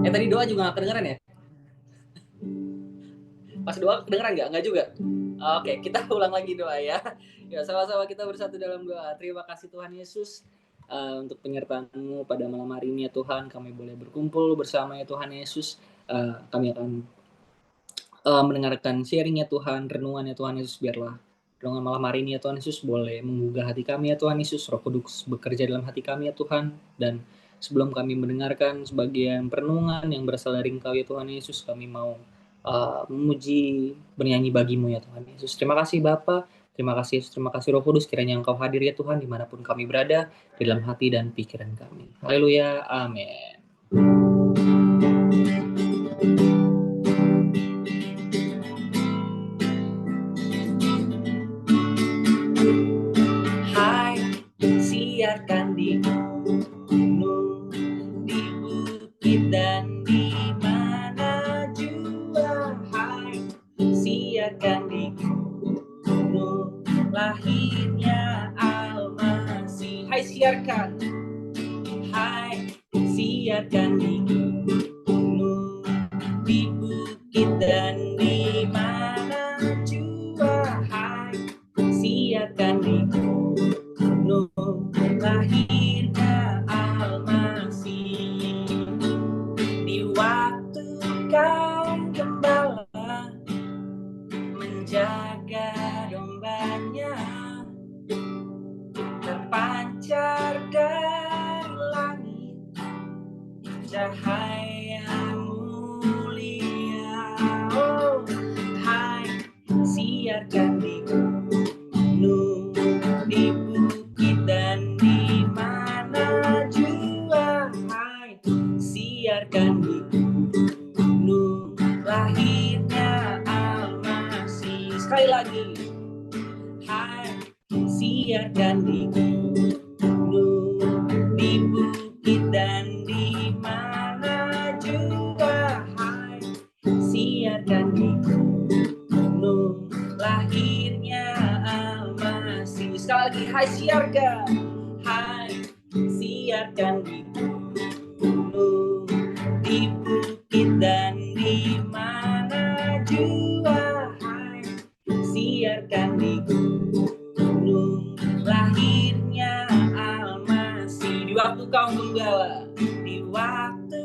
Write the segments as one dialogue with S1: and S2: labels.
S1: Tadi doa juga gak kedengeran ya? Pas doa kedengeran gak? Enggak juga? Oke, kita ulang lagi doa ya. Ya, sama-sama kita bersatu dalam doa. Terima kasih Tuhan Yesus untuk penyertaan-Mu pada malam hari ini ya Tuhan. Kami boleh berkumpul bersama ya Tuhan Yesus. Kami akan mendengarkan sharing-nya Tuhan, renungan ya Tuhan Yesus. Biarlah renungan malam hari ini ya Tuhan Yesus boleh menggugah hati kami ya Tuhan Yesus. Roh Kudus bekerja dalam hati kami ya Tuhan. Dan sebelum kami mendengarkan sebagian perenungan yang berasal dari Engkau ya Tuhan Yesus, kami mau memuji, bernyanyi bagimu ya Tuhan Yesus. Terima kasih Bapa, terima kasih Yesus, terima kasih Roh Kudus, kiranya Engkau hadir ya Tuhan dimanapun kami berada, di dalam hati dan pikiran kami. Haleluya, amin. Hai, siarkan di gunung, di bukit dan di mana jua. Hai, siarkan di gunung, lahirnya Al-Masih. Hai, siarkan. Hai, siarkan di gunung, di bukit dan di mana jua. Hai, siarkan di gunung, lahirnya Al-Masih. Di waktu kau gembala menjaga dombanya, terpancar dari langit cahaya mulia. Oh, hai, siarkan di gunung, di bukit dan di mana jua. Hai, siarkan di gunung, lahirnya Al-Masih. Sekali lagi. Hai, siarkan di gunung, di bukit dan di mana juga. Hai, siarkan di gunung, lahirnya Al-Masih. Sekali lagi, hai siarkan. Hai, siarkan di gunung, di bukit dan di mana juga. Hai, siarkan di gunung, lahirnya Al-Masih. Di waktu kau gembala, di waktu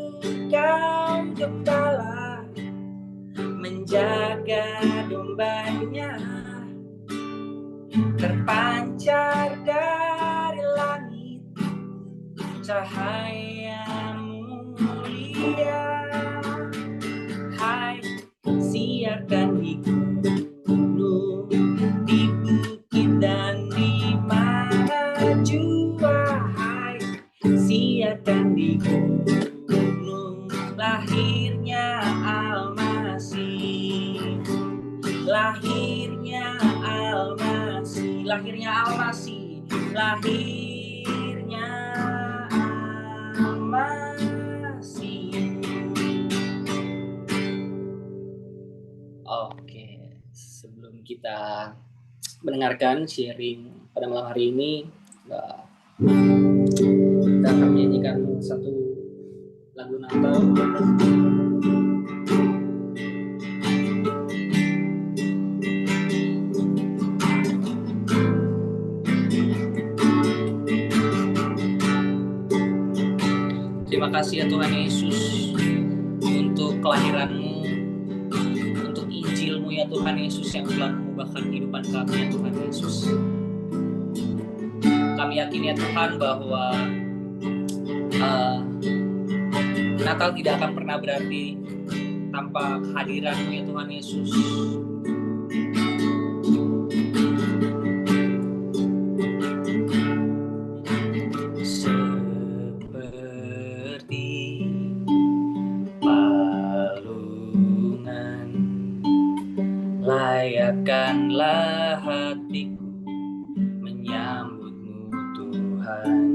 S1: kau gembala menjaga dombanya, terpancar dari langit cahaya mulia. Hai, siarkan di gunung, di bukit dan di mana jua. Hai, siarkan di gunung, lahirnya Al-Masih. Lahirnya Al-Masih, lahirnya Al-Masih, lahirnya Al-Masih. Oke, sebelum kita mendengarkan sharing pada malam hari ini, kita akan menyanyikan satu lagu Natal. Terima kasih ya Tuhan Yesus untuk kelahiran-Mu, untuk Injil-Mu ya Tuhan Yesus yang telah mengubahkan kehidupan kami ya Tuhan Yesus. Kami yakin ya Tuhan bahwa Natal tidak akan pernah berarti tanpa kehadiran-Mu ya Tuhan Yesus. Seperti palungan layakkanlah hatiku menyambut-Mu Tuhan.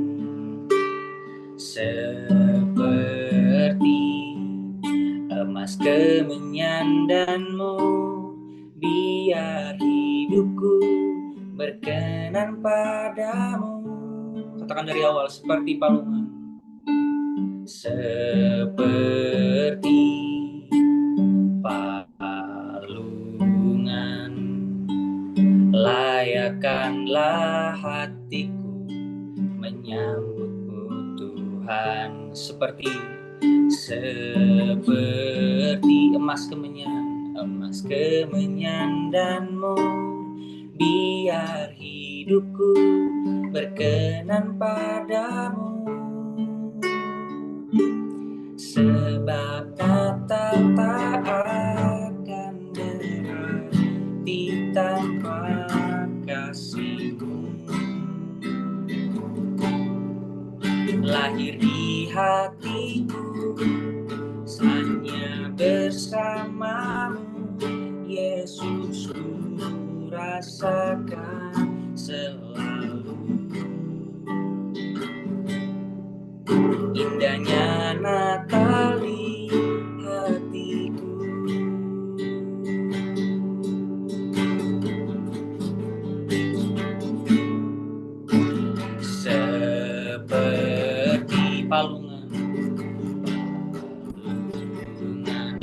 S1: Seperti emas kemenyan dan-Mu, biar hidupku berkenan padamu. Katakan dari awal, seperti palungan. Seperti seperti emas kemenyan danmu, biar hidupku berkenan padamu. Sebab Natal tak akan berarti tanpa kasih-Mu. Lahir di hatiku hanya bersamamu, Yesus, ku rasakan selalu indahnya Natal di hatiku. Seperti palungan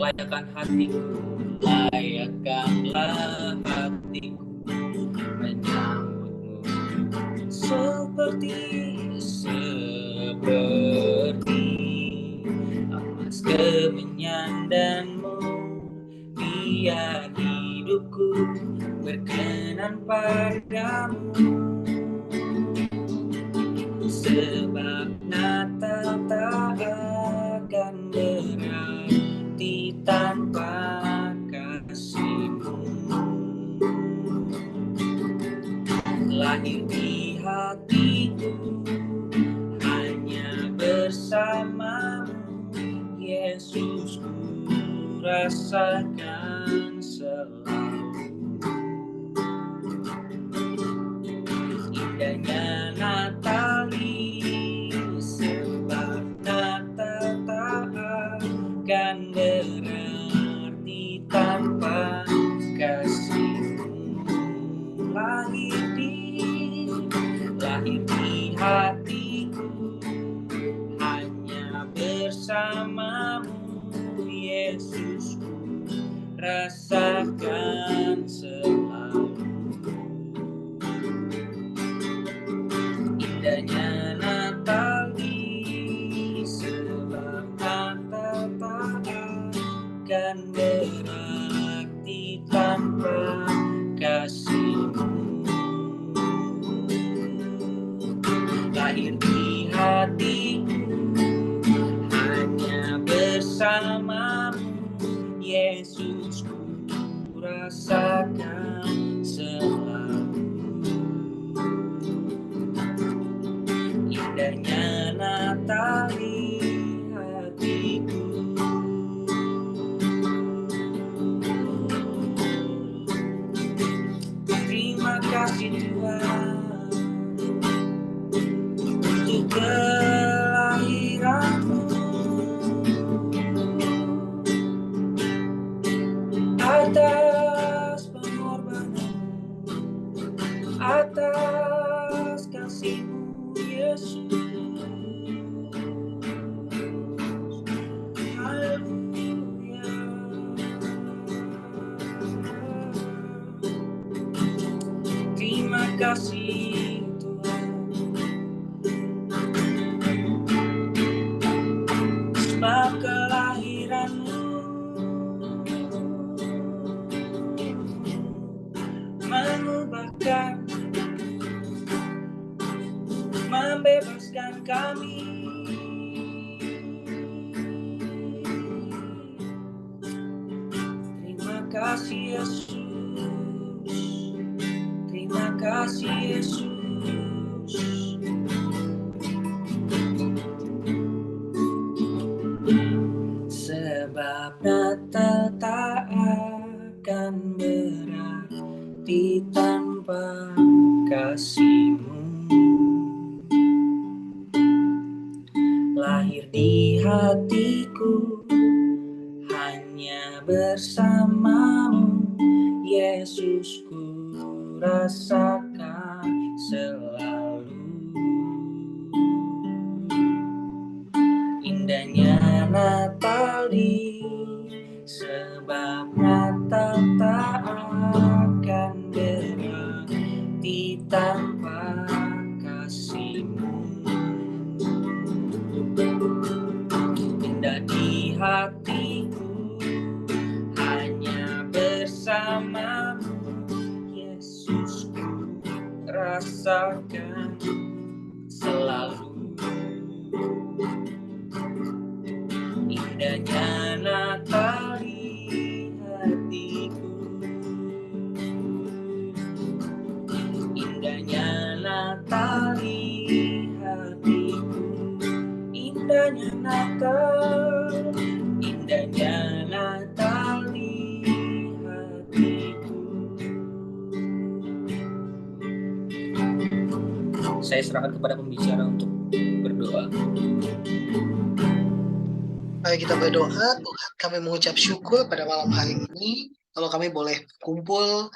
S1: layakkanlah hatiku menyambutmu, seperti emas kemenyan danmu, biar hidupku berkenan padamu. Sebab Natal tak akan berarti tanpa kasih-Mu. Lahir di hatiku hanya bersamamu, Yesus, ku rasakan selalu indahnya Natal ini. Sebab Natal tak akan berarti tanpa kasih-Mu. Lahir di hatiku hanya bersamamu, Yesus, ku rasakan selalu indahnya Natal ini. Sebab Natal tak akan berarti tanpa kasih-Mu. Lahir di hatiku hanya bersamamu, Yesus, ku rasakan selalu indahnya Natal di hatiku. Terima kasih Tuhan untuk kelahiran-Mu, atas pengorbanan-Mu, atas kasih-Mu, Yesus. Haleluya. Terima kasih Tuhan, sebab kelahiran-Mu mengubahkan, membebaskan kami. Terima kasih Yesus, terima kasih Yesus. Sebab Natal tak akan berarti tanpa kasih-Mu. Lahir di hatiku hanya bersamamu, Yesus, ku rasakan selalu indahnya Natal di. Sebab Natal tak akan berarti tanpa kasih-Mu. di hatiku hanya bersamamu, Yesusku, rasakan selalu indahnya Natal di hatiku, indahnya Natal di hatiku, indahnya Natal, indahnya Natal di hatiku. Saya serahkan kepada pembicara untuk berdoa.
S2: Mari kita berdoa. Tuhan, kami mengucap syukur pada malam hari ini kalau kami boleh kumpul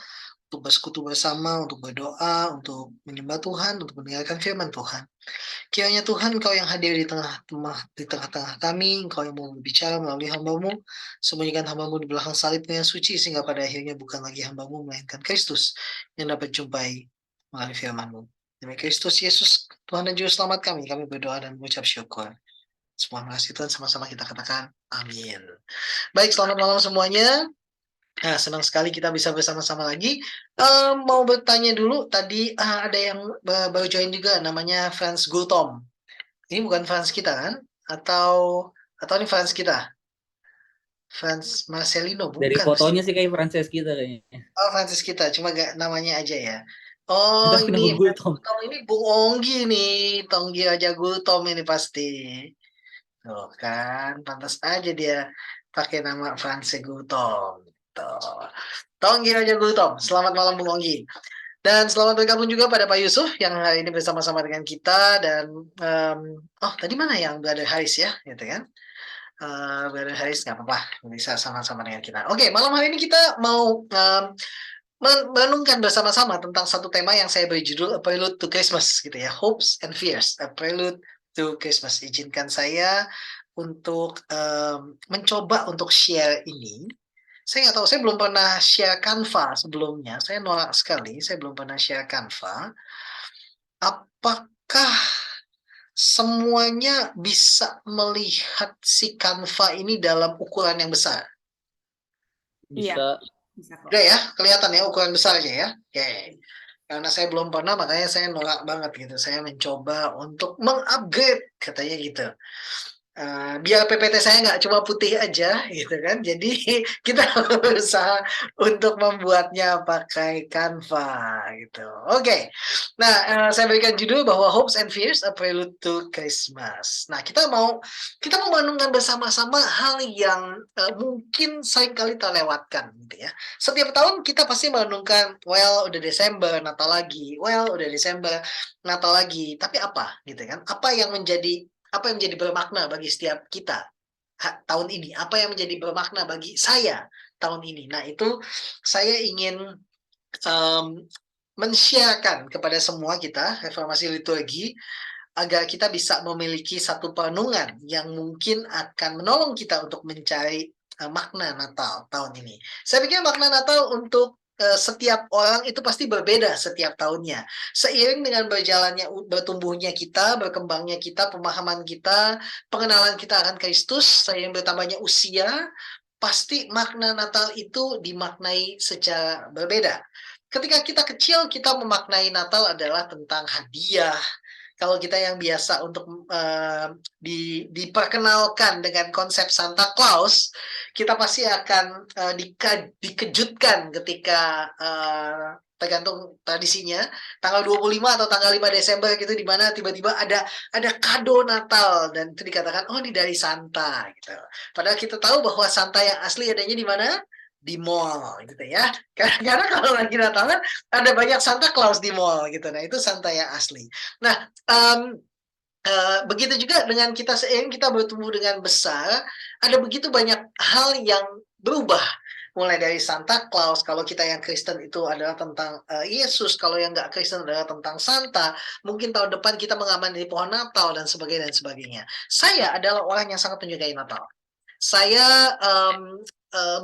S2: untuk bersekutu bersama, untuk berdoa, untuk menyembah Tuhan, untuk mendengarkan firman Tuhan. Kiranya Tuhan, Engkau yang hadir di tengah-tengah kami, Engkau yang mau berbicara melalui hamba-Mu, sembunyikan hamba-Mu di belakang salib-Mu yang suci, sehingga pada akhirnya bukan lagi hamba-Mu, melainkan Kristus yang dapat jumpai melalui firman-Mu. Demi Kristus Yesus, Tuhan dan Juru Selamat kami berdoa dan mengucap syukur. Semua kasih Tuhan, sama-sama kita katakan amin. Baik, selamat malam semuanya. Nah, senang sekali kita bisa bersama-sama lagi. Mau bertanya dulu, tadi ada yang baru join juga, namanya Franz Gultom. Ini bukan fans kita kan? Atau ini fans kita? Franz Marcelino, bukan.
S1: Dari fotonya sih kayak Frances kita kayaknya.
S2: Oh, fans kita, cuma gak namanya aja ya. Oh,
S1: Tapi nama
S2: ini Franz
S1: Gultom.
S2: Gultom, ini Bung Onggi nih, Tonggi Raja Gultom ini pasti. Tuh kan, pantas aja dia pakai nama Franz Gultom. Tuh. Tonggi Raja Gultom, selamat malam Bung Onggi. Dan selamat bergabung juga pada Pak Yusuf yang hari ini bersama-sama dengan kita. Dan tadi mana yang Brother Haris ya, gitu kan? Brother Haris nggak apa-apa, bisa sama-sama dengan kita. Oke, malam hari ini kita mau merenungkan bersama-sama tentang satu tema yang saya beri judul A Prelude to Christmas, gitu ya, Hopes and Fears, A Prelude to Christmas. Izinkan saya untuk mencoba untuk share ini. Saya nggak tahu, saya belum pernah share Canva sebelumnya. Saya nolak sekali, saya belum pernah share Canva. Apakah semuanya bisa melihat si Canva ini dalam ukuran yang besar?
S1: Bisa.
S2: Udah ya, kelihatan ya ukuran besarnya ya. Oke. Karena saya belum pernah, makanya saya nolak banget gitu. Saya mencoba untuk mengupgrade, katanya gitu. Biar PPT saya nggak cuma putih aja gitu kan, jadi kita berusaha untuk membuatnya pakai Canva gitu. Oke. Nah, saya berikan judul bahwa Hopes and Fears, A Prelude to Christmas. Nah, kita mau merenungkan bersama-sama hal yang mungkin seringkali terlewatkan gitu ya. Setiap tahun kita pasti merenungkan, well udah Desember, Natal lagi, well udah Desember, Natal lagi. Tapi apa gitu kan? Apa yang menjadi bermakna bagi setiap kita tahun ini? Apa yang menjadi bermakna bagi saya tahun ini? Nah, itu saya ingin men-sharekan kepada semua kita, Reformasi Liturgi, agar kita bisa memiliki satu perenungan yang mungkin akan menolong kita untuk mencari makna Natal tahun ini. Saya pikir makna Natal untuk setiap orang itu pasti berbeda setiap tahunnya. Seiring dengan bertumbuhnya kita, berkembangnya kita, pemahaman kita, pengenalan kita akan Kristus, seiring bertambahnya usia, pasti makna Natal itu dimaknai secara berbeda. Ketika kita kecil, kita memaknai Natal adalah tentang hadiah. Kalau kita yang biasa untuk diperkenalkan dengan konsep Santa Claus, kita pasti akan dikejutkan ketika tergantung tradisinya tanggal 25 atau tanggal 5 Desember gitu, di mana tiba-tiba ada kado Natal dan itu dikatakan oh ini dari Santa gitu. Padahal kita tahu bahwa Santa yang asli adanya di mana? Di mall gitu ya. Karena kalau lagi Natalan ada banyak Santa Claus di mall gitu. Nah, itu Santa yang asli. Nah, begitu juga dengan kita, seiring kita bertumbuh dengan besar, ada begitu banyak hal yang berubah. Mulai dari Santa Claus, kalau kita yang Kristen itu adalah tentang Yesus, kalau yang nggak Kristen adalah tentang Santa. Mungkin tahun depan kita mengamati pohon Natal dan sebagainya dan sebagainya. Saya adalah orang yang sangat menyukai Natal. Saya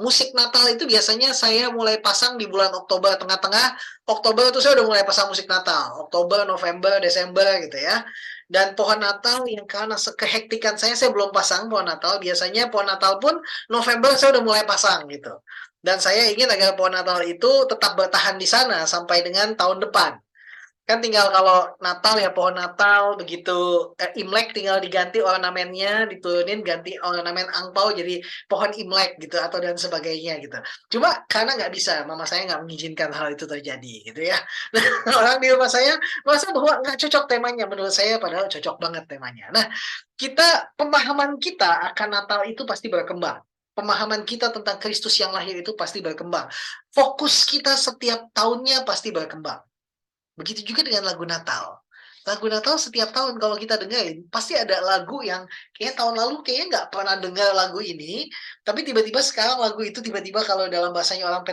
S2: musik Natal itu biasanya saya mulai pasang di bulan Oktober, tengah-tengah Oktober itu saya udah mulai pasang musik Natal. Oktober, November, Desember gitu ya. Dan pohon Natal yang karena kehektikan saya belum pasang pohon Natal. Biasanya pohon Natal pun November saya udah mulai pasang gitu. Dan saya ingin agar pohon Natal itu tetap bertahan di sana sampai dengan tahun depan. Kan tinggal kalau Natal ya pohon Natal, begitu Imlek tinggal diganti ornamennya, diturunin ganti ornamen angpau jadi pohon Imlek gitu atau dan sebagainya gitu. Cuma karena nggak bisa, mama saya nggak mengizinkan hal itu terjadi gitu ya. Nah, orang di rumah saya merasa bahwa nggak cocok temanya, menurut saya padahal cocok banget temanya. Nah, pemahaman kita akan Natal itu pasti berkembang. Pemahaman kita tentang Kristus yang lahir itu pasti berkembang. Fokus kita setiap tahunnya pasti berkembang. Begitu juga dengan lagu Natal. Lagu Natal setiap tahun kalau kita dengerin, pasti ada lagu yang kayak tahun lalu kayaknya nggak pernah dengar lagu ini, tapi tiba-tiba sekarang lagu itu tiba-tiba kalau dalam bahasanya orang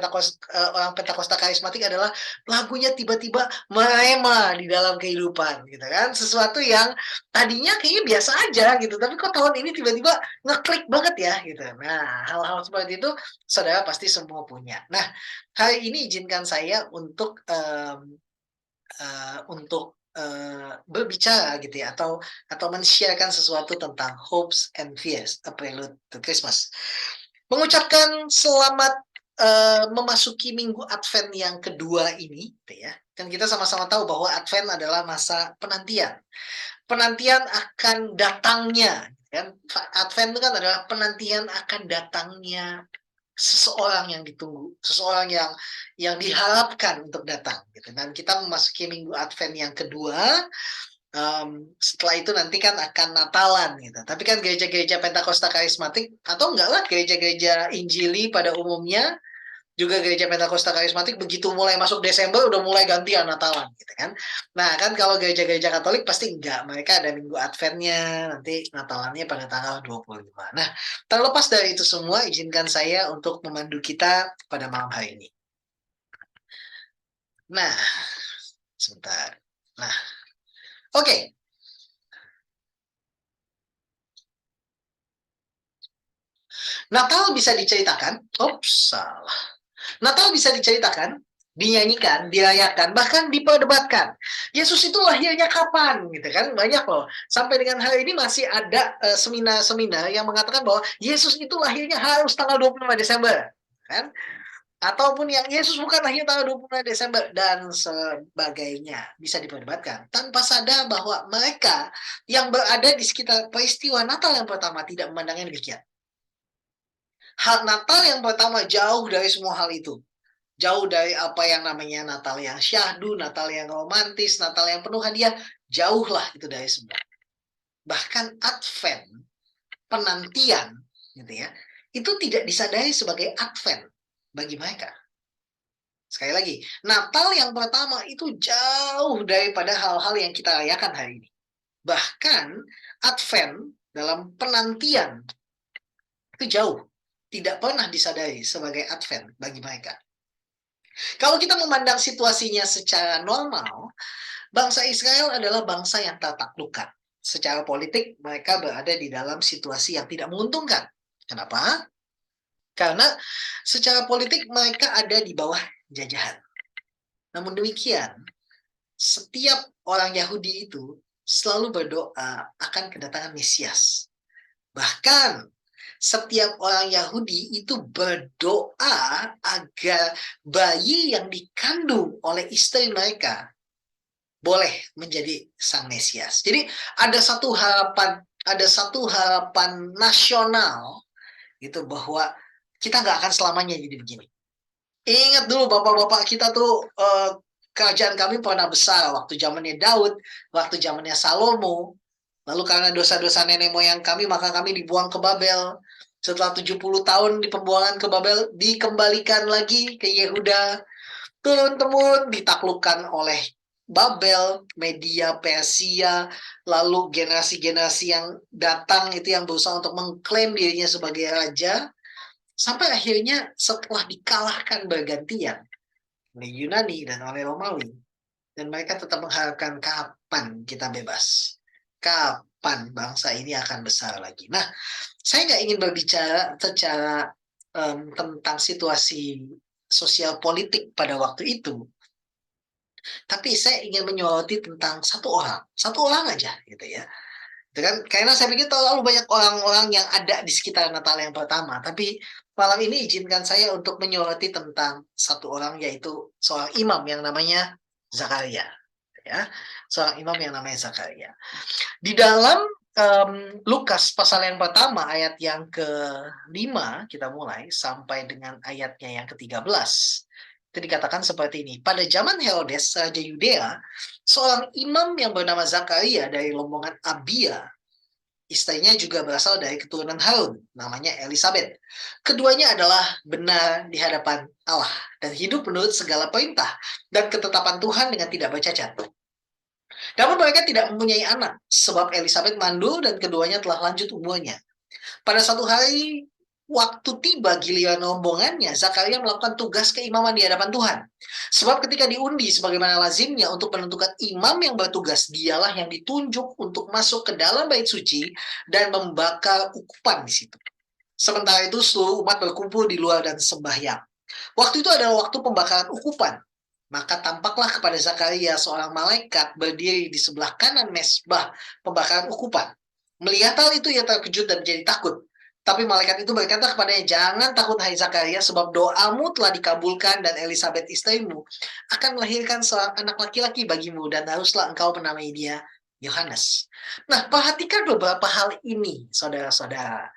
S2: Pentakosta karismatik adalah lagunya tiba-tiba merema di dalam kehidupan, gitu kan? Sesuatu yang tadinya kayaknya biasa aja gitu, tapi kok tahun ini tiba-tiba ngeklik banget ya, gitu. Nah, hal-hal seperti itu saudara pasti semua punya. Nah, hari ini izinkan saya untuk berbicara gitu ya atau men-sharekan sesuatu tentang hopes and fears, a prelude to Christmas. Mengucapkan selamat memasuki minggu Advent yang kedua ini, gitu ya. Kan kita sama-sama tahu bahwa Advent adalah masa penantian. Penantian akan datangnya, kan? Advent itu kan adalah penantian akan datangnya seseorang yang ditunggu, seseorang yang diharapkan untuk datang gitu. Dan kita memasuki minggu Advent yang kedua, setelah itu nanti kan akan Natalan gitu. Tapi kan gereja-gereja Pentakosta karismatik atau enggak lah gereja-gereja Injili pada umumnya juga gereja Pentakosta karismatik begitu mulai masuk Desember udah mulai gantian Natalan gitu kan. Nah, kan kalau gereja-gereja Katolik pasti enggak, mereka ada minggu Adventnya, nanti Natalannya pada tanggal 25. Nah, terlepas dari itu semua, izinkan saya untuk memandu kita pada malam hari ini. Nah, sebentar. Nah, oke. Natal bisa diceritakan. Oops, salah. Natal bisa diceritakan, dinyanyikan, dirayakan, bahkan diperdebatkan. Yesus itu lahirnya kapan, gitu kan? Banyak loh. Sampai dengan hari ini masih ada seminar-seminar yang mengatakan bahwa Yesus itu lahirnya harus tanggal 25 Desember, kan? Ataupun yang Yesus bukan lahir tanggal 25 Desember dan sebagainya bisa diperdebatkan tanpa sadar bahwa mereka yang berada di sekitar peristiwa Natal yang pertama tidak memandangnya demikian. Hal Natal yang pertama jauh dari semua hal itu. Jauh dari apa yang namanya Natal yang syahdu, Natal yang romantis, Natal yang penuh hadiah. Jauhlah itu dari semua. Bahkan Advent, penantian, gitu ya, itu tidak disadari sebagai Advent bagi mereka. Sekali lagi, Natal yang pertama itu jauh daripada hal-hal yang kita rayakan hari ini. Bahkan Advent dalam penantian itu jauh. Tidak pernah disadari sebagai Advent bagi mereka. Kalau kita memandang situasinya secara normal, bangsa Israel adalah bangsa yang tertaklukkan. Secara politik, mereka berada di dalam situasi yang tidak menguntungkan. Kenapa? Karena secara politik mereka ada di bawah jajahan. Namun demikian, setiap orang Yahudi itu selalu berdoa akan kedatangan Mesias. Bahkan setiap orang Yahudi itu berdoa agar bayi yang dikandung oleh istri mereka boleh menjadi sang Mesias. Jadi ada satu harapan nasional gitu bahwa kita nggak akan selamanya jadi begini. Ingat dulu bapak-bapak kita tuh kerajaan kami pernah besar waktu zamannya Daud, waktu zamannya Salomo. Lalu karena dosa-dosa nenek moyang kami, maka kami dibuang ke Babel. Setelah 70 tahun di pembuangan ke Babel, dikembalikan lagi ke Yehuda. Turun-temurun ditaklukkan oleh Babel, Media, Persia, lalu generasi-generasi yang datang itu yang berusaha untuk mengklaim dirinya sebagai raja. Sampai akhirnya setelah dikalahkan bergantian oleh Yunani dan oleh Romawi. Dan mereka tetap mengharapkan kapan kita bebas. Kapan bangsa ini akan besar lagi. Nah, saya nggak ingin berbicara secara tentang situasi sosial politik pada waktu itu, tapi saya ingin menyoroti tentang satu orang aja gitu ya. Itu kan karena saya pikir terlalu banyak orang-orang yang ada di sekitar Natal yang pertama, tapi malam ini izinkan saya untuk menyoroti tentang satu orang, yaitu seorang imam yang namanya Zakaria, ya. Seorang imam yang namanya Zakaria. Di dalam Lukas pasal yang pertama ayat yang ke-5 kita mulai sampai dengan ayatnya yang ke-13. Itu dikatakan seperti ini. Pada zaman Herodes, Raja Yudea, seorang imam yang bernama Zakaria dari rombongan Abia, istrinya juga berasal dari keturunan Harun, namanya Elizabeth. Keduanya adalah benar di hadapan Allah dan hidup menurut segala perintah dan ketetapan Tuhan dengan tidak bercacat. Namun mereka tidak mempunyai anak, sebab Elizabeth mandul dan keduanya telah lanjut umurnya. Pada suatu hari, waktu tiba giliran rombongannya, Zakaria melakukan tugas keimaman di hadapan Tuhan. Sebab ketika diundi sebagaimana lazimnya untuk menentukan imam yang bertugas, dialah yang ditunjuk untuk masuk ke dalam bait suci dan membakar ukupan di situ. Sementara itu seluruh umat berkumpul di luar dan sembahyang. Waktu itu adalah waktu pembakaran ukupan. Maka tampaklah kepada Zakaria seorang malaikat berdiri di sebelah kanan mesbah pembakaran ukupan. Melihat hal itu ia terkejut dan menjadi takut. Tapi malaikat itu berkata kepadanya, jangan takut hai Zakaria, sebab doamu telah dikabulkan dan Elizabeth istrimu akan melahirkan seorang anak laki-laki bagimu dan haruslah engkau menamai dia Yohanes. Nah, perhatikan beberapa hal ini, saudara-saudara.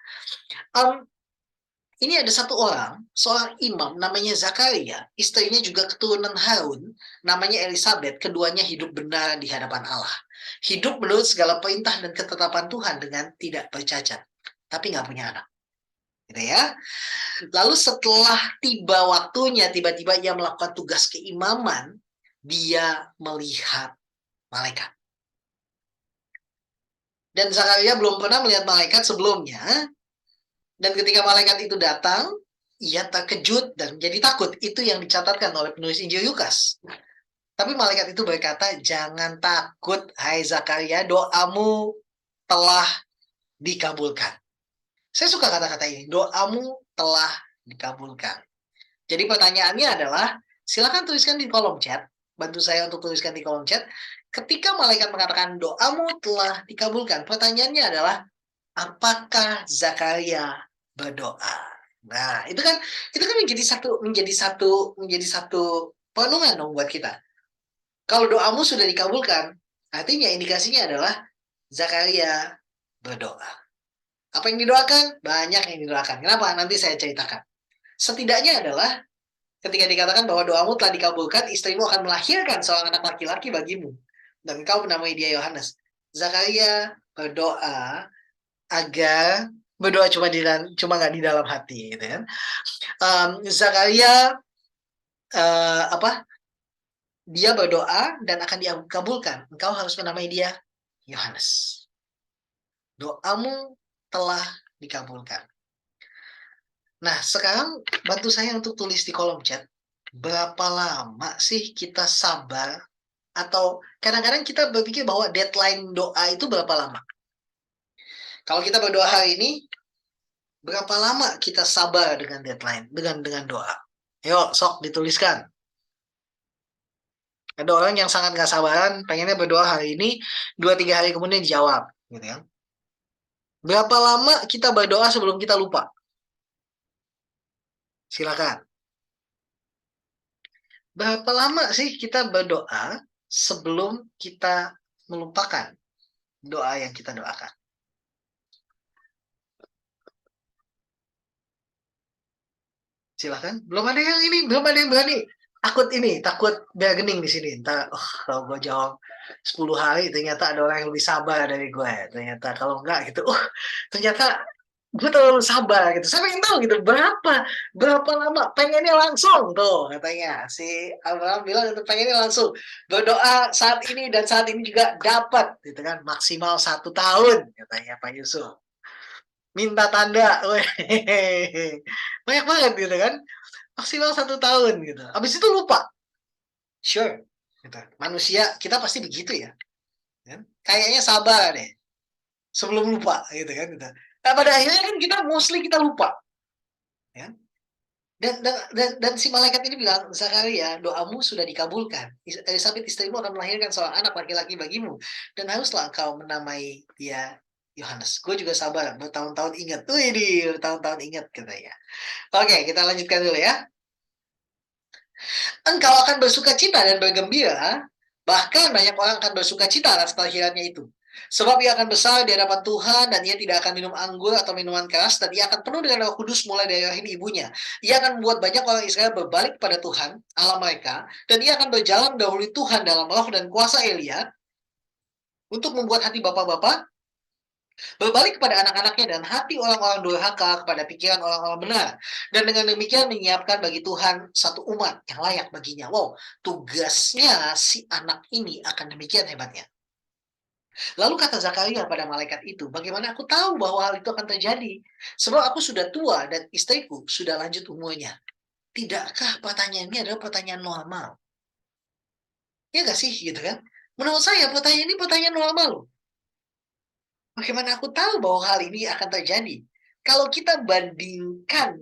S2: Ini ada satu orang, seorang imam namanya Zakaria, istrinya juga keturunan Harun, namanya Elizabeth, keduanya hidup benar di hadapan Allah. Hidup menurut segala perintah dan ketetapan Tuhan dengan tidak bercacat, tapi nggak punya anak. Gitu ya. Lalu setelah tiba waktunya, tiba-tiba ia melakukan tugas keimaman, dia melihat malaikat. Dan Zakaria belum pernah melihat malaikat sebelumnya. Dan ketika malaikat itu datang, ia terkejut dan menjadi takut. Itu yang dicatatkan oleh penulis Injil Lukas. Tapi malaikat itu berkata, jangan takut, hai Zakaria, doamu telah dikabulkan. Saya suka kata-kata ini, doamu telah dikabulkan. Jadi pertanyaannya adalah, silakan tuliskan di kolom chat, bantu saya untuk tuliskan di kolom chat, ketika malaikat mengatakan doamu telah dikabulkan, pertanyaannya adalah, apakah Zakaria berdoa? Nah, itu kan menjadi satu perenungan dong buat kita. Kalau doamu sudah dikabulkan, artinya indikasinya adalah Zakaria berdoa. Apa yang didoakan? Banyak yang didoakan. Kenapa? Nanti saya ceritakan. Setidaknya adalah ketika dikatakan bahwa doamu telah dikabulkan, istrimu akan melahirkan seorang anak laki-laki bagimu. Dan kau menamai dia Yohanes. Zakaria berdoa agar berdoa cuma nggak di dalam hati gitu kan. Zakaria dia berdoa dan akan dikabulkan. Engkau harus menamai dia Yohanes. Doamu telah dikabulkan. Nah, sekarang bantu saya untuk tulis di kolom chat, berapa lama sih kita sabar, atau kadang-kadang kita berpikir bahwa deadline doa itu berapa lama? Kalau kita berdoa hari ini, berapa lama kita sabar dengan deadline, dengan doa? Yuk, sok dituliskan. Ada orang yang sangat gak sabaran, pengennya berdoa hari ini, 2-3 hari kemudian dijawab. Gitu ya. Berapa lama kita berdoa sebelum kita lupa? Silakan. Berapa lama sih kita berdoa sebelum kita melupakan doa yang kita doakan? Silakan. Belum ada yang berani. Takut bargaining di sini. Ntar, kalau gue jawab 10 hari, ternyata ada orang yang lebih sabar dari gue. Ternyata kalau enggak gitu, ternyata gue terlalu sabar gitu. Saya pengen tahu gitu, berapa lama, pengennya langsung tuh katanya. Si Abraham bilang itu pengennya langsung. Berdoa saat ini dan saat ini juga dapat gitu kan. Maksimal 1 tahun katanya Pak Yusuf. Minta tanda, banyak banget gitu kan. Maksimal 1 tahun gitu. Habis itu lupa. Sure. Gitu. Manusia kita pasti begitu ya. Kayaknya sabar deh. Sebelum lupa gitu kan. Gitu. Nah, pada akhirnya kan kita mostly kita lupa. Ya. Dan si malaikat ini bilang, Zakaria, doamu sudah dikabulkan. Elisabet istrimu akan melahirkan seorang anak laki-laki bagimu, dan haruslah engkau menamai dia Yohanes. Gue juga sabar, bertahun-tahun ingat. Tuh ini, bertahun-tahun ingat katanya. Oke, kita lanjutkan dulu ya. Engkau akan bersuka cita dan bergembira, bahkan banyak orang akan bersuka cita atas kelahirannya itu. Sebab ia akan besar di hadapan Tuhan, dan ia tidak akan minum anggur atau minuman keras, dan ia akan penuh dengan Roh Kudus mulai dari rahim ibunya. Ia akan membuat banyak orang Israel berbalik kepada Tuhan, Allah mereka, dan ia akan berjalan mendahului Tuhan dalam roh dan kuasa Elia, untuk membuat hati bapak-bapak berbalik kepada anak-anaknya dan hati orang-orang durhaka kepada pikiran orang-orang benar. Dan dengan demikian menyiapkan bagi Tuhan satu umat yang layak baginya. Wow, tugasnya si anak ini akan demikian hebatnya. Lalu kata Zakaria pada malaikat itu, bagaimana aku tahu bahwa hal itu akan terjadi? Sebab aku sudah tua dan istriku sudah lanjut umurnya. Tidakkah pertanyaan ini adalah pertanyaan normal? Ya nggak sih, gitu kan? Menurut saya pertanyaan ini pertanyaan normal loh. Bagaimana aku tahu bahwa hal ini akan terjadi? Kalau kita bandingkan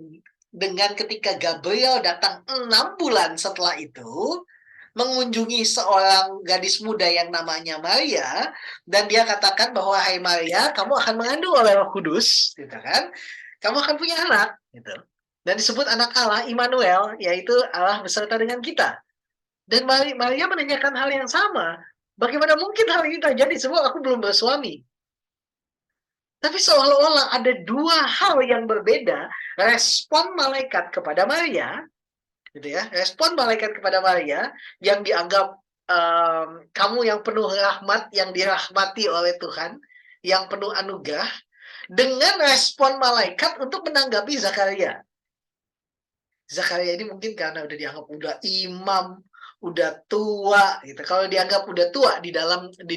S2: dengan ketika Gabriel datang 6 bulan setelah itu, mengunjungi seorang gadis muda yang namanya Maria, dan dia katakan bahwa, hai Maria, kamu akan mengandung oleh Roh Kudus, gitu kan? Kamu akan punya anak, gitu. Dan disebut anak Allah, Immanuel, yaitu Allah beserta dengan kita. Dan Maria menanyakan hal yang sama. Bagaimana mungkin hal ini terjadi sebab aku belum bersuami? Tapi seolah-olah ada dua hal yang berbeda, respon malaikat kepada Maria, gitu ya, respon malaikat kepada Maria yang dianggap kamu yang penuh rahmat, yang dirahmati oleh Tuhan, yang penuh anugerah, dengan respon malaikat untuk menanggapi Zakaria. Zakaria ini mungkin karena udah dianggap udah imam, udah tua gitu. Kalau dianggap udah tua di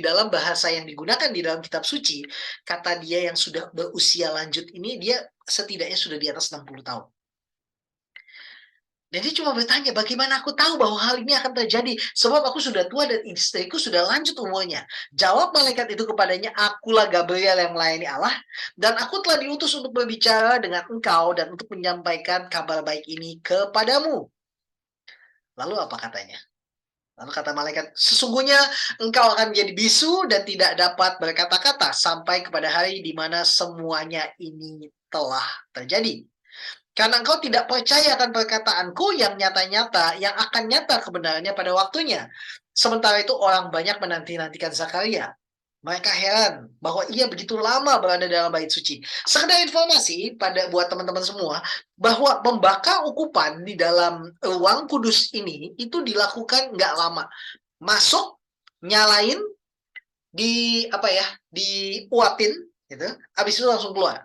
S2: dalam bahasa yang digunakan di dalam kitab suci, kata dia yang sudah berusia lanjut ini dia setidaknya sudah di atas 60 tahun. Dan dia cuma bertanya, bagaimana aku tahu bahwa hal ini akan terjadi? Sebab aku sudah tua dan istriku sudah lanjut umurnya. Jawab malaikat itu kepadanya, akulah Gabriel yang melayani Allah, dan aku telah diutus untuk berbicara dengan engkau dan untuk menyampaikan kabar baik ini kepadamu. Lalu apa katanya? Lalu kata malaikat, sesungguhnya engkau akan menjadi bisu dan tidak dapat berkata-kata sampai kepada hari di mana semuanya ini telah terjadi. Karena engkau tidak percaya akan perkataanku yang nyata-nyata, yang akan nyata kebenarannya pada waktunya. Sementara itu orang banyak menanti-nantikan Zakaria. Mereka heran bahwa ia begitu lama berada dalam bait suci. Sekedar informasi buat teman-teman semua, bahwa membakar ukupan di dalam ruang kudus ini, itu dilakukan nggak lama. Masuk, nyalain, diuatin, gitu. Habis itu langsung keluar.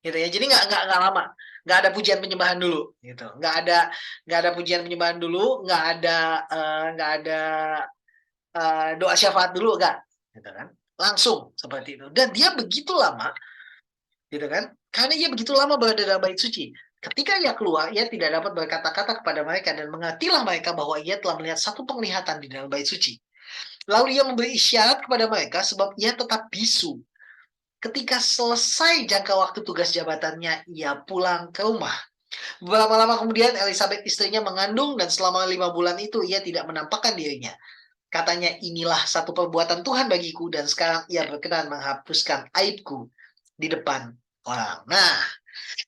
S2: Gitu ya, jadi nggak lama, nggak ada pujian penyembahan dulu, gitu, nggak ada pujian penyembahan dulu, nggak ada doa syafaat dulu, nggak, gitu kan, langsung seperti itu. Dan dia begitu lama, gitu kan, karena ia begitu lama berada dalam bait suci. Ketika ia keluar, ia tidak dapat berkata-kata kepada mereka, dan mengertilah mereka bahwa ia telah melihat satu penglihatan di dalam bait suci. Lalu ia memberi isyarat kepada mereka sebab ia tetap bisu. Ketika selesai jangka waktu tugas jabatannya, ia pulang ke rumah. Beberapa lama kemudian, Elizabeth istrinya mengandung, dan selama 5 bulan itu ia tidak menampakkan dirinya. Katanya, inilah satu perbuatan Tuhan bagiku, dan sekarang ia berkenan menghapuskan aibku di depan orang. Nah,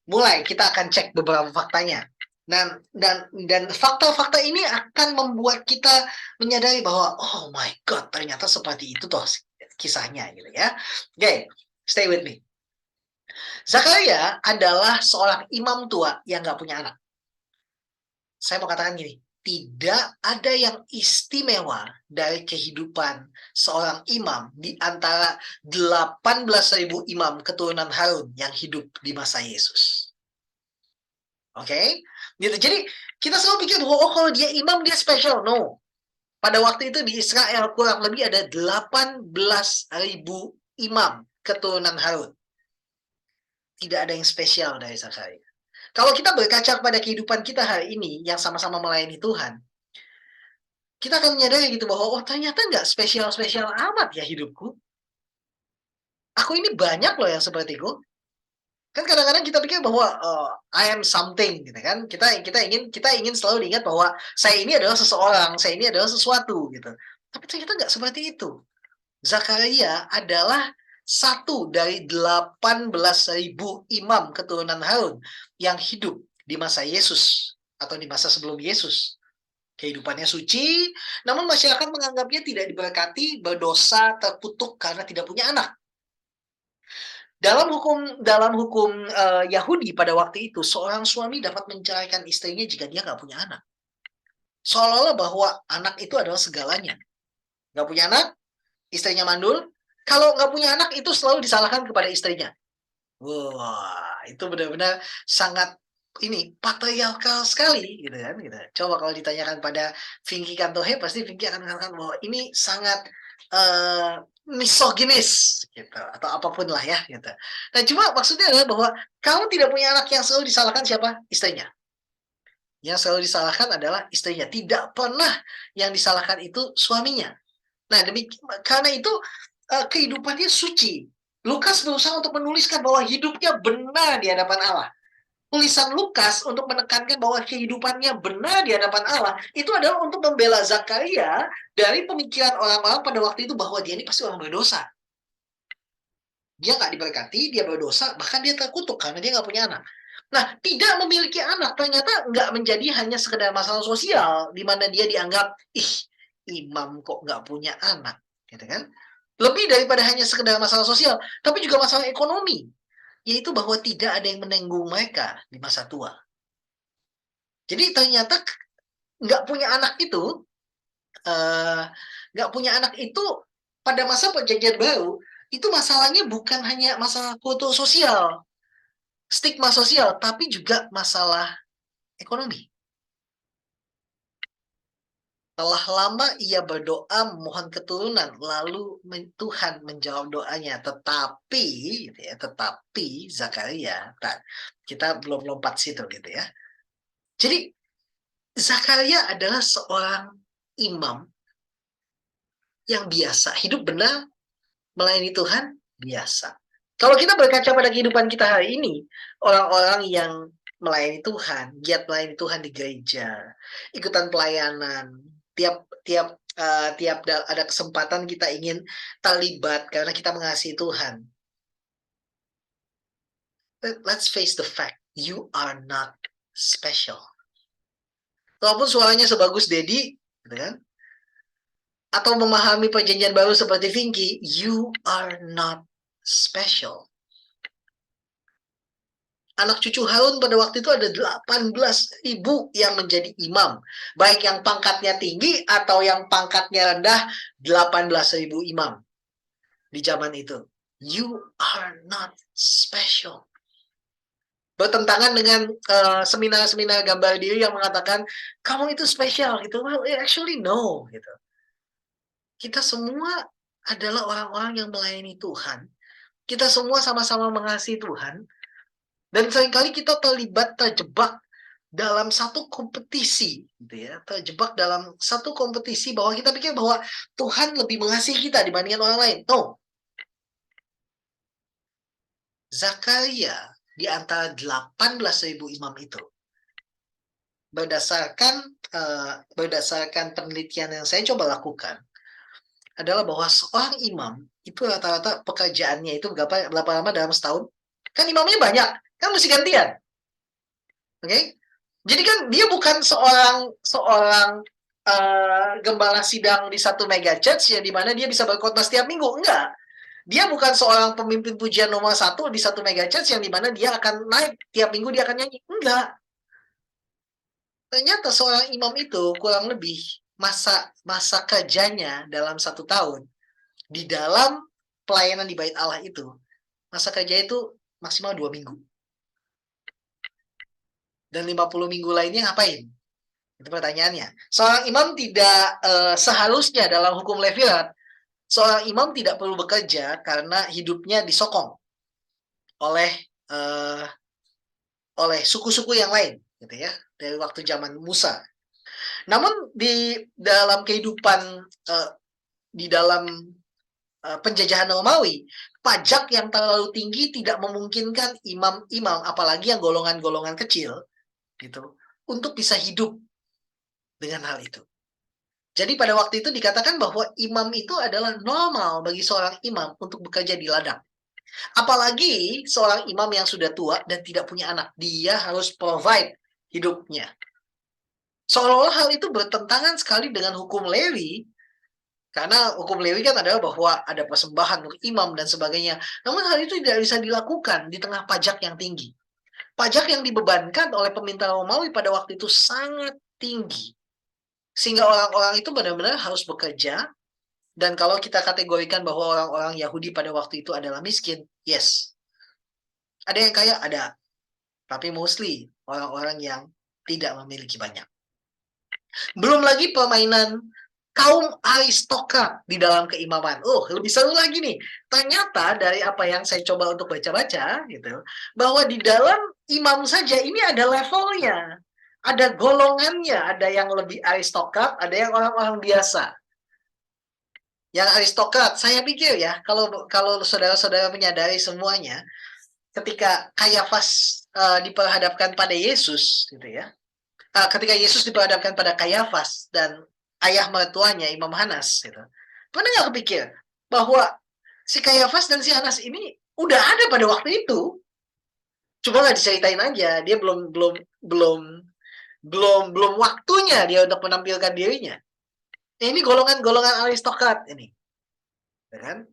S2: mulai kita akan cek beberapa faktanya. Dan fakta-fakta ini akan membuat kita menyadari bahwa, oh my God, ternyata seperti itu toh kisahnya, gitu ya. Oke. Stay with me. Zakaria adalah seorang imam tua yang nggak punya anak. Saya mau katakan gini, tidak ada yang istimewa dari kehidupan seorang imam di antara 18.000 imam keturunan Harun yang hidup di masa Yesus. Oke? Gitu. Jadi kita selalu pikir, oh kalau dia imam dia spesial. No. Pada waktu itu di Israel kurang lebih ada 18.000 imam keturunan Harun. Tidak ada yang spesial dari Zakaria. Kalau kita berkaca pada kehidupan kita hari ini yang sama-sama melayani Tuhan, kita akan menyadari gitu bahwa oh ternyata nggak spesial-spesial amat ya hidupku. Aku ini banyak loh yang sepertiku. Kan kadang-kadang kita pikir bahwa I am something gitu kan. Kita ingin selalu diingat bahwa saya ini adalah seseorang, saya ini adalah sesuatu gitu. Tapi ternyata nggak seperti itu. Zakaria adalah satu dari 18.000 imam keturunan Harun yang hidup di masa Yesus atau di masa sebelum Yesus. Kehidupannya suci, namun masyarakat menganggapnya tidak diberkati, berdosa, terkutuk karena tidak punya anak. Dalam hukum Yahudi pada waktu itu, seorang suami dapat menceraikan istrinya jika dia nggak punya anak. Seolah-olah bahwa anak itu adalah segalanya. Nggak punya anak, istrinya mandul. Kalau nggak punya anak, itu selalu disalahkan kepada istrinya. Wah, itu benar-benar sangat patriarkal sekali gitu kan gitu. Coba kalau ditanyakan pada Vinky Kantohe, pasti Vinky akan mengatakan bahwa ini sangat misoginis gitu atau apapun lah ya gitu. Nah, cuma maksudnya adalah bahwa kamu tidak punya anak, yang selalu disalahkan siapa? Istrinya. Yang selalu disalahkan adalah istrinya. Tidak pernah yang disalahkan itu suaminya. Nah, karena itu kehidupannya suci. Lukas berusaha untuk menuliskan bahwa hidupnya benar di hadapan Allah. Tulisan Lukas untuk menekankan bahwa kehidupannya benar di hadapan Allah itu adalah untuk membela Zakaria dari pemikiran orang-orang pada waktu itu bahwa dia ini pasti orang berdosa. Dia nggak diberkati, dia berdosa, bahkan dia terkutuk karena dia nggak punya anak. Nah, tidak memiliki anak ternyata nggak menjadi hanya sekedar masalah sosial, di mana dia dianggap, imam kok nggak punya anak, gitu kan? Lebih daripada hanya sekedar masalah sosial, tapi juga masalah ekonomi, yaitu bahwa tidak ada yang menanggung mereka di masa tua. Jadi ternyata nggak punya anak itu, pada masa perjanjian baru, itu masalahnya bukan hanya masalah kultur sosial, stigma sosial, tapi juga masalah ekonomi. Telah lama ia berdoa memohon keturunan, lalu Tuhan menjawab doanya. Tetapi Zakaria, kita belum lompat situ gitu ya. Jadi Zakaria adalah seorang imam yang biasa, hidup benar, melayani Tuhan, biasa. Kalau kita berkaca pada kehidupan kita hari ini, orang-orang yang melayani Tuhan, giat melayani Tuhan di gereja, ikutan pelayanan, tiap ada kesempatan kita ingin terlibat karena kita mengasihi Tuhan. Let's face the fact, you are not special. Walaupun suaranya sebagus Dedi, gitu kan? Atau memahami perjanjian baru seperti Vinky, you are not special. Anak cucu Harun pada waktu itu ada 18.000 yang menjadi imam. Baik yang pangkatnya tinggi atau yang pangkatnya rendah, 18.000 imam di zaman itu. You are not special. Bertentangan dengan seminar-seminar gambar diri yang mengatakan, kamu itu spesial gitu. Well, actually no. Gitu. Kita semua adalah orang-orang yang melayani Tuhan. Kita semua sama-sama mengasihi Tuhan. Dan seringkali kita terjebak dalam satu kompetisi, gitu ya. Terjebak dalam satu kompetisi bahwa kita pikir bahwa Tuhan lebih mengasihi kita dibandingkan orang lain. No. Zakaria di antara 18.000 imam itu, berdasarkan penelitian yang saya coba lakukan, adalah bahwa seorang imam itu rata-rata pekerjaannya itu berapa lama dalam setahun? Kan imamnya banyak, kan mesti gantian. Oke? Jadi kan dia bukan seorang gembala sidang di satu mega church yang dimana dia bisa berkhotbah setiap minggu. Enggak. Dia bukan seorang pemimpin pujian nomor 1 di satu mega church yang dimana dia akan naik tiap minggu, dia akan nyanyi. Enggak. Ternyata seorang imam itu kurang lebih masa kerjanya dalam 1 tahun di dalam pelayanan di bait Allah itu, masa kerja itu maksimal 2 minggu. Dan 50 minggu lainnya ngapain? Itu pertanyaannya. Seorang imam tidak seharusnya dalam hukum Levirat, seorang imam tidak perlu bekerja karena hidupnya disokong oleh suku-suku yang lain, gitu ya, dari waktu zaman Musa. Namun di dalam kehidupan di dalam penjajahan Romawi, pajak yang terlalu tinggi tidak memungkinkan imam-imam, apalagi yang golongan-golongan kecil, gitu, untuk bisa hidup dengan hal itu. Jadi pada waktu itu dikatakan bahwa imam itu adalah normal bagi seorang imam untuk bekerja di ladang. Apalagi seorang imam yang sudah tua dan tidak punya anak, dia harus provide hidupnya. Seolah-olah hal itu bertentangan sekali dengan hukum Lewi, karena hukum Lewi kan adalah bahwa ada persembahan untuk imam dan sebagainya. Namun hal itu tidak bisa dilakukan di tengah pajak yang tinggi. Pajak yang dibebankan oleh pemerintah Romawi pada waktu itu sangat tinggi. Sehingga orang-orang itu benar-benar harus bekerja. Dan kalau kita kategorikan bahwa orang-orang Yahudi pada waktu itu adalah miskin, yes. Ada yang kaya? Ada. Tapi mostly orang-orang yang tidak memiliki banyak. Belum lagi permainan kaum aristokrat di dalam keimaman. Lebih seru lagi nih. Ternyata dari apa yang saya coba untuk baca-baca, gitu, bahwa di dalam imam saja ini ada levelnya, ada golongannya, ada yang lebih aristokrat, ada yang orang-orang biasa. Yang aristokrat, saya pikir ya, kalau saudara-saudara menyadari semuanya, ketika Kayafas diperhadapkan pada Yesus, gitu ya, ketika Yesus diperhadapkan pada Kayafas dan ayah mertuanya Imam Hanas, gitu. Pernah nggak kepikir bahwa si Kayafas dan si Hanas ini udah ada pada waktu itu, cuma nggak diceritain aja, dia belum waktunya dia untuk menampilkan dirinya. Ini golongan-golongan aristokrat ini, ya kan?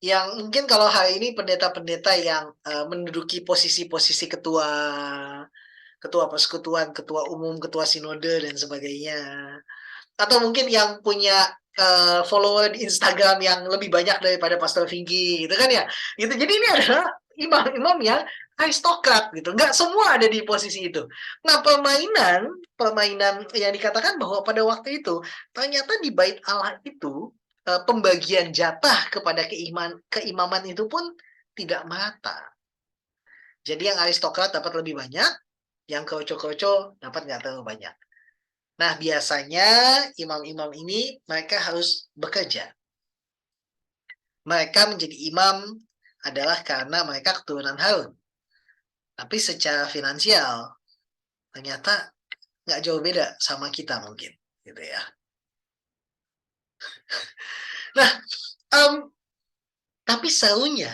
S2: Yang mungkin kalau hari ini pendeta-pendeta yang menduduki posisi-posisi ketua persekutuan, ketua umum, ketua sinode dan sebagainya, atau mungkin yang punya follower di Instagram yang lebih banyak daripada Pastor Vicky, gitu kan ya, gitu. Jadi ini adalah imam-imam yang aristokrat, gitu. Nggak semua ada di posisi itu. Nah, permainan yang dikatakan bahwa pada waktu itu ternyata di Bait Allah itu pembagian jatah kepada keimaman itu pun tidak merata. Jadi yang aristokrat dapat lebih banyak, yang kroco-kroco dapat nggak terlalu banyak. Nah, biasanya imam-imam ini mereka harus bekerja. Mereka menjadi imam adalah karena mereka keturunan Harun. Tapi secara finansial, ternyata nggak jauh beda sama kita mungkin, gitu ya. Nah, tapi serunya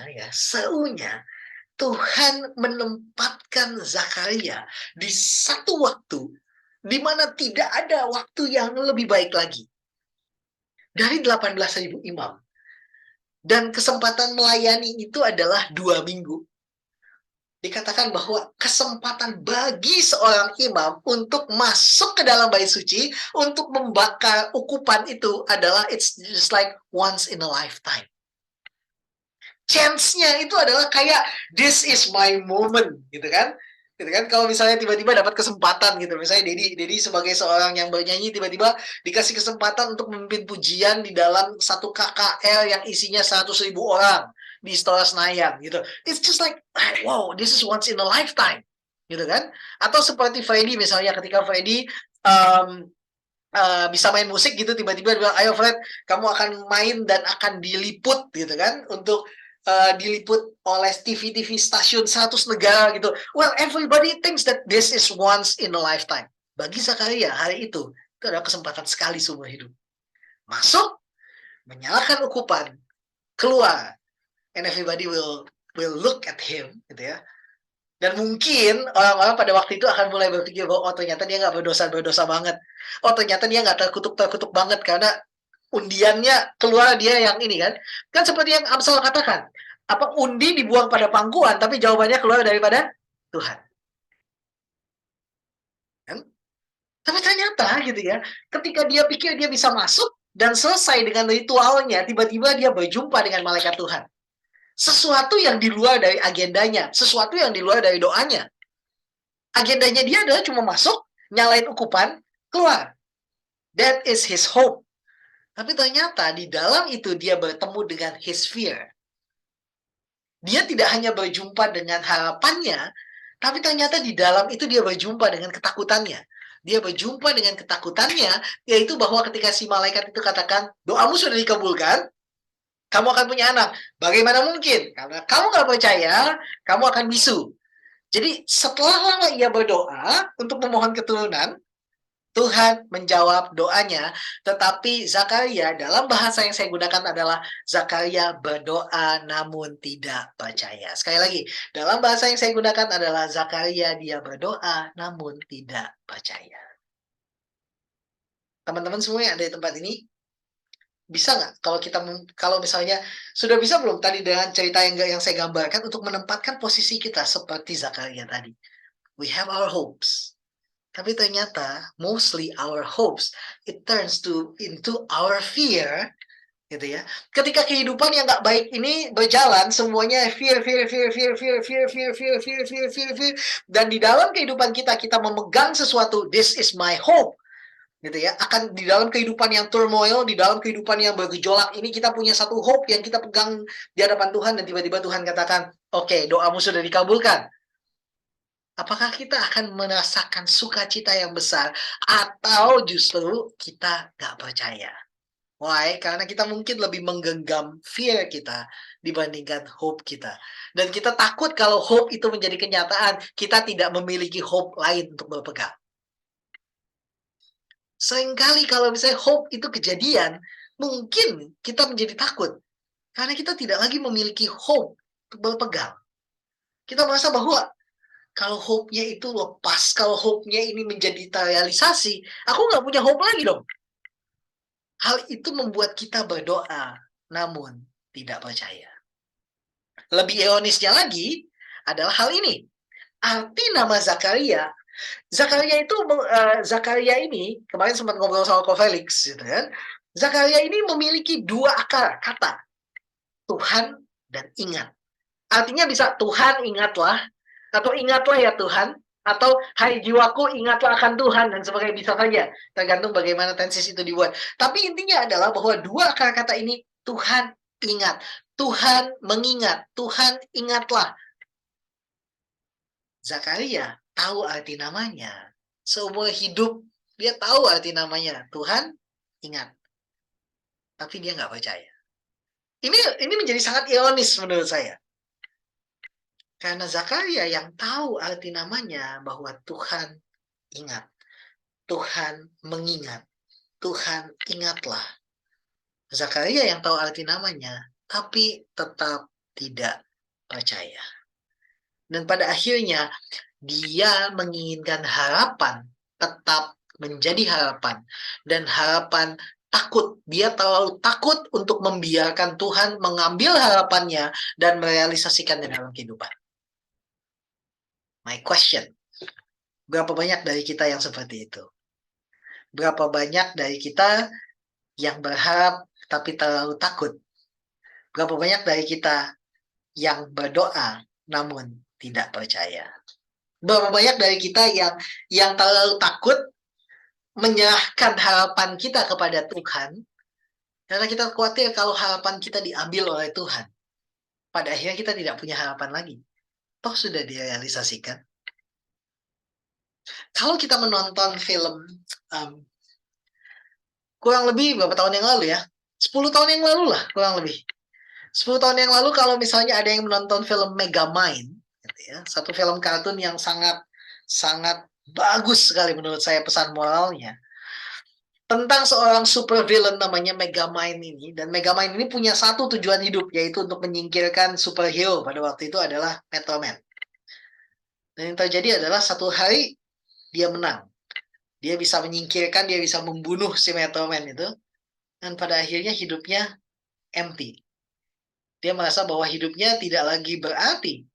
S2: Tuhan menempatkan Zakaria di satu waktu di mana tidak ada waktu yang lebih baik lagi. Dari 18.000 imam. Dan kesempatan melayani itu adalah 2 minggu. Dikatakan bahwa kesempatan bagi seorang imam untuk masuk ke dalam bait suci, untuk membakar ukupan itu adalah it's just like once in a lifetime. Chance-nya itu adalah kayak this is my moment, gitu kan? Gitu kan? Kalau misalnya tiba-tiba dapat kesempatan gitu, misalnya Dedi sebagai seorang yang bernyanyi tiba-tiba dikasih kesempatan untuk memimpin pujian di dalam satu KKL yang isinya 100.000 orang di Istora Senayan gitu. It's just like wow, this is once in a lifetime, gitu kan? Atau seperti Freddy misalnya, ketika Freddy bisa main musik gitu, tiba-tiba bilang, ayo Fred, kamu akan main dan akan diliput gitu kan, untuk diliput oleh TV-TV stasiun 100 negara gitu. Well, everybody thinks that this is once in a lifetime. Bagi Zakaria hari itu adalah kesempatan sekali seumur hidup. Masuk, menyalakan ukupan, keluar, and everybody will look at him, gitu ya. Dan mungkin orang-orang pada waktu itu akan mulai berpikir bahwa ternyata dia nggak berdosa banget. Ternyata dia nggak terkutuk banget karena undiannya keluar dia yang ini kan. Kan seperti yang Amsal katakan, apa undi dibuang pada pangkuan tapi jawabannya keluar daripada Tuhan. Kan? Tapi ternyata gitu ya, ketika dia pikir dia bisa masuk dan selesai dengan ritualnya, tiba-tiba dia berjumpa dengan malaikat Tuhan. Sesuatu yang di luar dari agendanya, sesuatu yang di luar dari doanya. Agendanya dia adalah cuma masuk, nyalain ukupan, keluar. That is his hope. Tapi ternyata di dalam itu dia bertemu dengan his fear. Dia tidak hanya berjumpa dengan harapannya, tapi ternyata di dalam itu dia berjumpa dengan ketakutannya. Dia berjumpa dengan ketakutannya, yaitu bahwa ketika si malaikat itu katakan, doamu sudah dikabulkan, kamu akan punya anak. Bagaimana mungkin? Karena kamu nggak percaya, kamu akan bisu. Jadi setelah lama ia berdoa untuk memohon keturunan, Tuhan menjawab doanya, tetapi Zakaria dalam bahasa yang saya gunakan adalah Zakaria berdoa namun tidak percaya. Sekali lagi, dalam bahasa yang saya gunakan adalah Zakaria dia berdoa namun tidak percaya. Teman-teman semua yang ada di tempat ini, bisa nggak kalau misalnya sudah bisa belum tadi dengan cerita yang saya gambarkan untuk menempatkan posisi kita seperti Zakaria tadi? We have our hopes. Tapi ternyata mostly our hopes it turns into our fear, gitu ya. Ketika kehidupan yang nggak baik ini berjalan, semuanya fear, dan di dalam kehidupan kita memegang sesuatu, this is my hope, gitu ya. Akan di dalam kehidupan yang turmoil, di dalam kehidupan yang bergejolak ini kita punya satu hope yang kita pegang di hadapan Tuhan, dan tiba-tiba Tuhan katakan, oke, doamu sudah dikabulkan. Apakah kita akan merasakan sukacita yang besar atau justru kita nggak percaya? Why? Karena kita mungkin lebih menggenggam fear kita dibandingkan hope kita. Dan kita takut kalau hope itu menjadi kenyataan, kita tidak memiliki hope lain untuk berpegang. Seringkali kalau misalnya hope itu kejadian, mungkin kita menjadi takut. Karena kita tidak lagi memiliki hope untuk berpegang. Kita merasa bahwa kalau hope-nya itu lepas, kalau hope-nya ini menjadi terrealisasi, aku nggak punya hope lagi dong. Hal itu membuat kita berdoa, namun tidak percaya. Lebih ironisnya lagi adalah hal ini. Arti nama Zakaria, Zakaria ini, kemarin sempat ngobrol sama Ko Felix, gitu kan. Zakaria ini memiliki dua akar kata, Tuhan dan ingat. Artinya bisa Tuhan ingatlah, atau ingatlah ya Tuhan, atau hai jiwaku ingatlah akan Tuhan, dan sebagainya, bisa saja, tergantung bagaimana tensis itu dibuat. Tapi intinya adalah bahwa dua kata-kata ini, Tuhan ingat, Tuhan mengingat, Tuhan ingatlah. Zakaria tahu arti namanya. Seumur hidup dia tahu arti namanya, Tuhan ingat. Tapi dia nggak percaya. Ini menjadi sangat ironis menurut saya. Karena Zakaria yang tahu arti namanya bahwa Tuhan ingat. Tuhan mengingat. Tuhan ingatlah. Zakaria yang tahu arti namanya, tapi tetap tidak percaya. Dan pada akhirnya, dia menginginkan harapan tetap menjadi harapan. Dan harapan takut. Dia terlalu takut untuk membiarkan Tuhan mengambil harapannya dan merealisasikannya dalam kehidupan. My question, berapa banyak dari kita yang seperti itu? Berapa banyak dari kita yang berharap tapi terlalu takut? Berapa banyak dari kita yang berdoa namun tidak percaya? Berapa banyak dari kita yang terlalu takut menyerahkan harapan kita kepada Tuhan karena kita khawatir kalau harapan kita diambil oleh Tuhan. Pada akhirnya kita tidak punya harapan lagi. Toh sudah direalisasikan. Kalau kita menonton film kurang lebih berapa tahun yang lalu ya? 10 tahun yang lalu lah, kurang lebih. 10 tahun yang lalu kalau misalnya ada yang menonton film Megamind, gitu ya, satu film kartun yang sangat bagus sekali menurut saya pesan moralnya. Tentang seorang super villain namanya Megamind ini. Dan Megamind ini punya satu tujuan hidup, yaitu untuk menyingkirkan superhero pada waktu itu adalah Metro Man. Dan yang terjadi adalah satu hari dia menang. Dia bisa menyingkirkan, dia bisa membunuh si Metro Man itu. Dan pada akhirnya hidupnya empty. Dia merasa bahwa hidupnya tidak lagi berarti.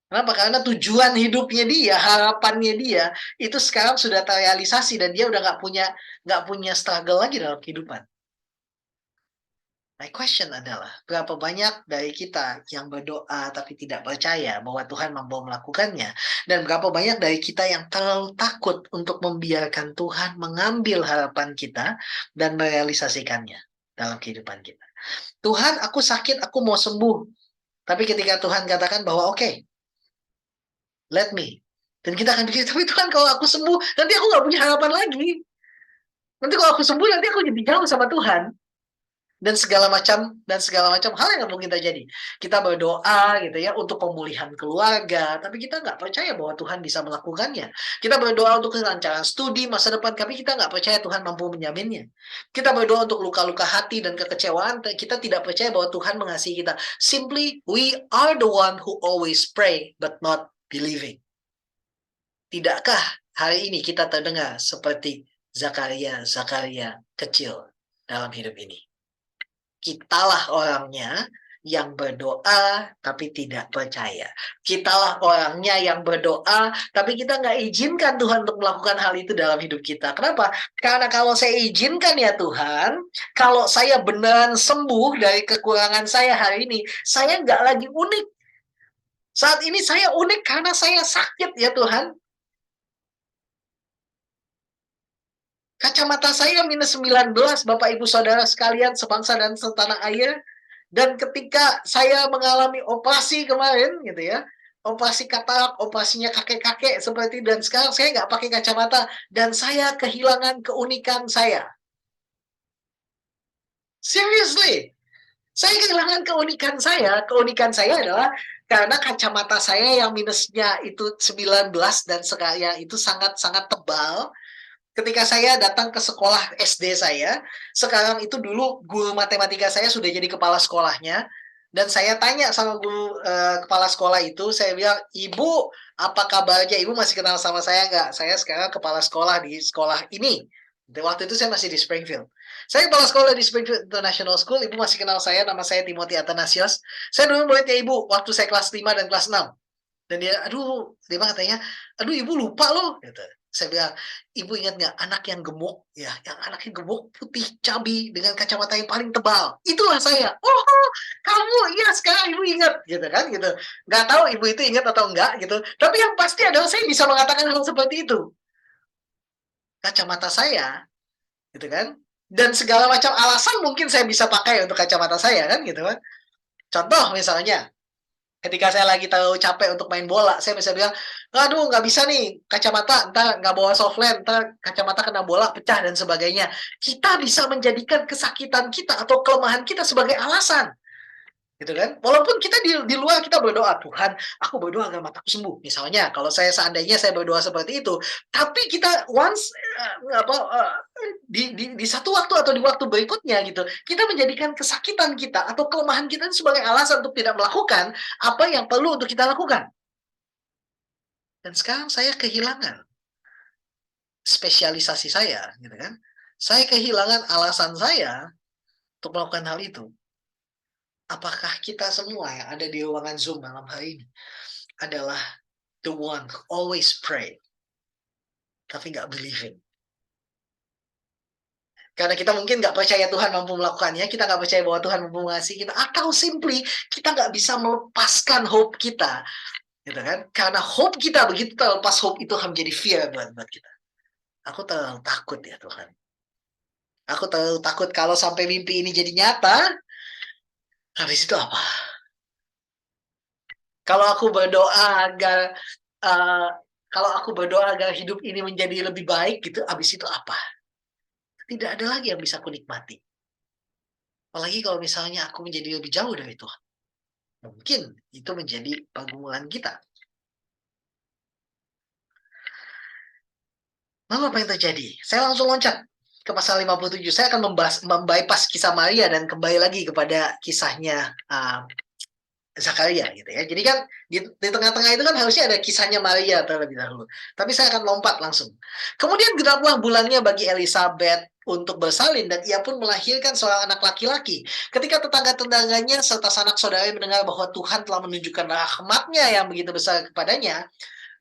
S2: Kenapa? Karena tujuan hidupnya dia, harapannya dia, itu sekarang sudah terrealisasi dan dia udah nggak punya struggle lagi dalam kehidupan. My question adalah, berapa banyak dari kita yang berdoa tapi tidak percaya bahwa Tuhan mampu melakukannya? Dan berapa banyak dari kita yang terlalu takut untuk membiarkan Tuhan mengambil harapan kita dan merealisasikannya dalam kehidupan kita? Tuhan, aku sakit, aku mau sembuh. Tapi ketika Tuhan katakan bahwa oke, let me. Dan kita akan pikir, tapi Tuhan kalau aku sembuh, nanti aku nggak punya harapan lagi. Nanti kalau aku sembuh, nanti aku jadi jauh sama Tuhan. dan segala macam hal yang mungkin terjadi. Kita berdoa gitu ya untuk pemulihan keluarga, tapi kita nggak percaya bahwa Tuhan bisa melakukannya. Kita berdoa untuk kelancaran studi masa depan, tapi kita nggak percaya Tuhan mampu menjaminnya. Kita berdoa untuk luka-luka hati dan kekecewaan, kita tidak percaya bahwa Tuhan mengasihi kita. Simply, we are the one who always pray but not believing. Tidakkah hari ini kita terdengar seperti Zakaria kecil dalam hidup ini? Kitalah orangnya yang berdoa tapi tidak percaya. Kitalah orangnya yang berdoa tapi kita nggak izinkan Tuhan untuk melakukan hal itu dalam hidup kita. Kenapa? Karena kalau saya izinkan ya Tuhan, kalau saya beneran sembuh dari kekurangan saya hari ini, saya nggak lagi unik. Saat ini saya unik karena saya sakit ya Tuhan. Kacamata saya minus 19, Bapak Ibu Saudara sekalian, sebangsa dan setanah air. Dan ketika saya mengalami operasi kemarin, gitu ya, operasi katarak, operasinya kakek-kakek seperti, dan sekarang saya nggak pakai kacamata, dan saya kehilangan keunikan saya. Seriously, saya kehilangan keunikan saya. Keunikan saya adalah karena kacamata saya yang minusnya itu 19 dan sekarang itu sangat-sangat tebal. Ketika saya datang ke sekolah SD saya, sekarang itu dulu guru matematika saya sudah jadi kepala sekolahnya, dan saya tanya sama guru kepala sekolah itu, saya bilang, "Ibu, apa kabarnya? Ibu masih kenal sama saya nggak? Saya sekarang kepala sekolah di sekolah ini." Waktu itu saya masih di Springfield. Saya kepala sekolah di Springfield International School, ibu masih kenal saya, nama saya Timothy Athanasios. Saya dulu muridnya ibu, waktu saya kelas 5 dan kelas 6. Dan dia, dia katanya, "Aduh ibu lupa loh." Gitu. Saya bilang, "Ibu ingat nggak anak yang gemuk, ya, yang anaknya gemuk, putih, cabi, dengan kacamata yang paling tebal. Itulah saya." "Oh, kamu, iya sekarang ibu ingat." Gitu kan, gitu. Nggak tahu ibu itu ingat atau enggak, gitu. Tapi yang pasti adalah saya bisa mengatakan hal seperti itu. Kacamata saya, gitu kan. Dan segala macam alasan mungkin saya bisa pakai untuk kacamata saya, kan, gitu kan. Contoh misalnya, ketika saya lagi terlalu capek untuk main bola, saya bisa bilang, "Aduh, nggak bisa nih, kacamata, ntar nggak bawa softland, ntar kacamata kena bola, pecah, dan sebagainya." Kita bisa menjadikan kesakitan kita atau kelemahan kita sebagai alasan. Gitu kan? Walaupun kita di luar kita berdoa, "Tuhan, aku berdoa agar mataku sembuh." Misalnya, kalau seandainya saya berdoa seperti itu, tapi kita once di satu waktu atau di waktu berikutnya gitu, kita menjadikan kesakitan kita atau kelemahan kita sebagai alasan untuk tidak melakukan apa yang perlu untuk kita lakukan. Dan sekarang saya kehilangan spesialisasi saya, gitu kan? Saya kehilangan alasan saya untuk melakukan hal itu. Apakah kita semua yang ada di ruangan Zoom malam hari ini adalah the one who always pray, tapi nggak believing? Karena kita mungkin nggak percaya Tuhan mampu melakukannya, kita nggak percaya bahwa Tuhan mampu mengasihi kita, atau simply kita nggak bisa melepaskan hope kita, gitu kan? Karena hope kita begitu terlepas, hope itu akan menjadi fear buat kita. Aku terlalu takut ya Tuhan. Aku terlalu takut kalau sampai mimpi ini jadi nyata, habis itu apa? Kalau aku berdoa agar uh, kalau aku berdoa agar hidup ini menjadi lebih baik gitu, habis itu apa? Tidak ada lagi yang bisa aku nikmati. Apalagi kalau misalnya aku menjadi lebih jauh dari Tuhan. Mungkin itu menjadi pergumulan kita. Lalu apa yang terjadi? Saya langsung loncat ke pasal 57. Saya akan membypass kisah Maria dan kembali lagi kepada kisahnya Zakaria gitu ya. Jadi kan di tengah-tengah itu kan harusnya ada kisahnya Maria terlebih dahulu. Tapi saya akan lompat langsung. Kemudian genaplah bulannya bagi Elizabeth untuk bersalin dan ia pun melahirkan seorang anak laki-laki. Ketika tetangga-tetangganya serta sanak saudara mendengar bahwa Tuhan telah menunjukkan rahmat-Nya yang begitu besar kepadanya,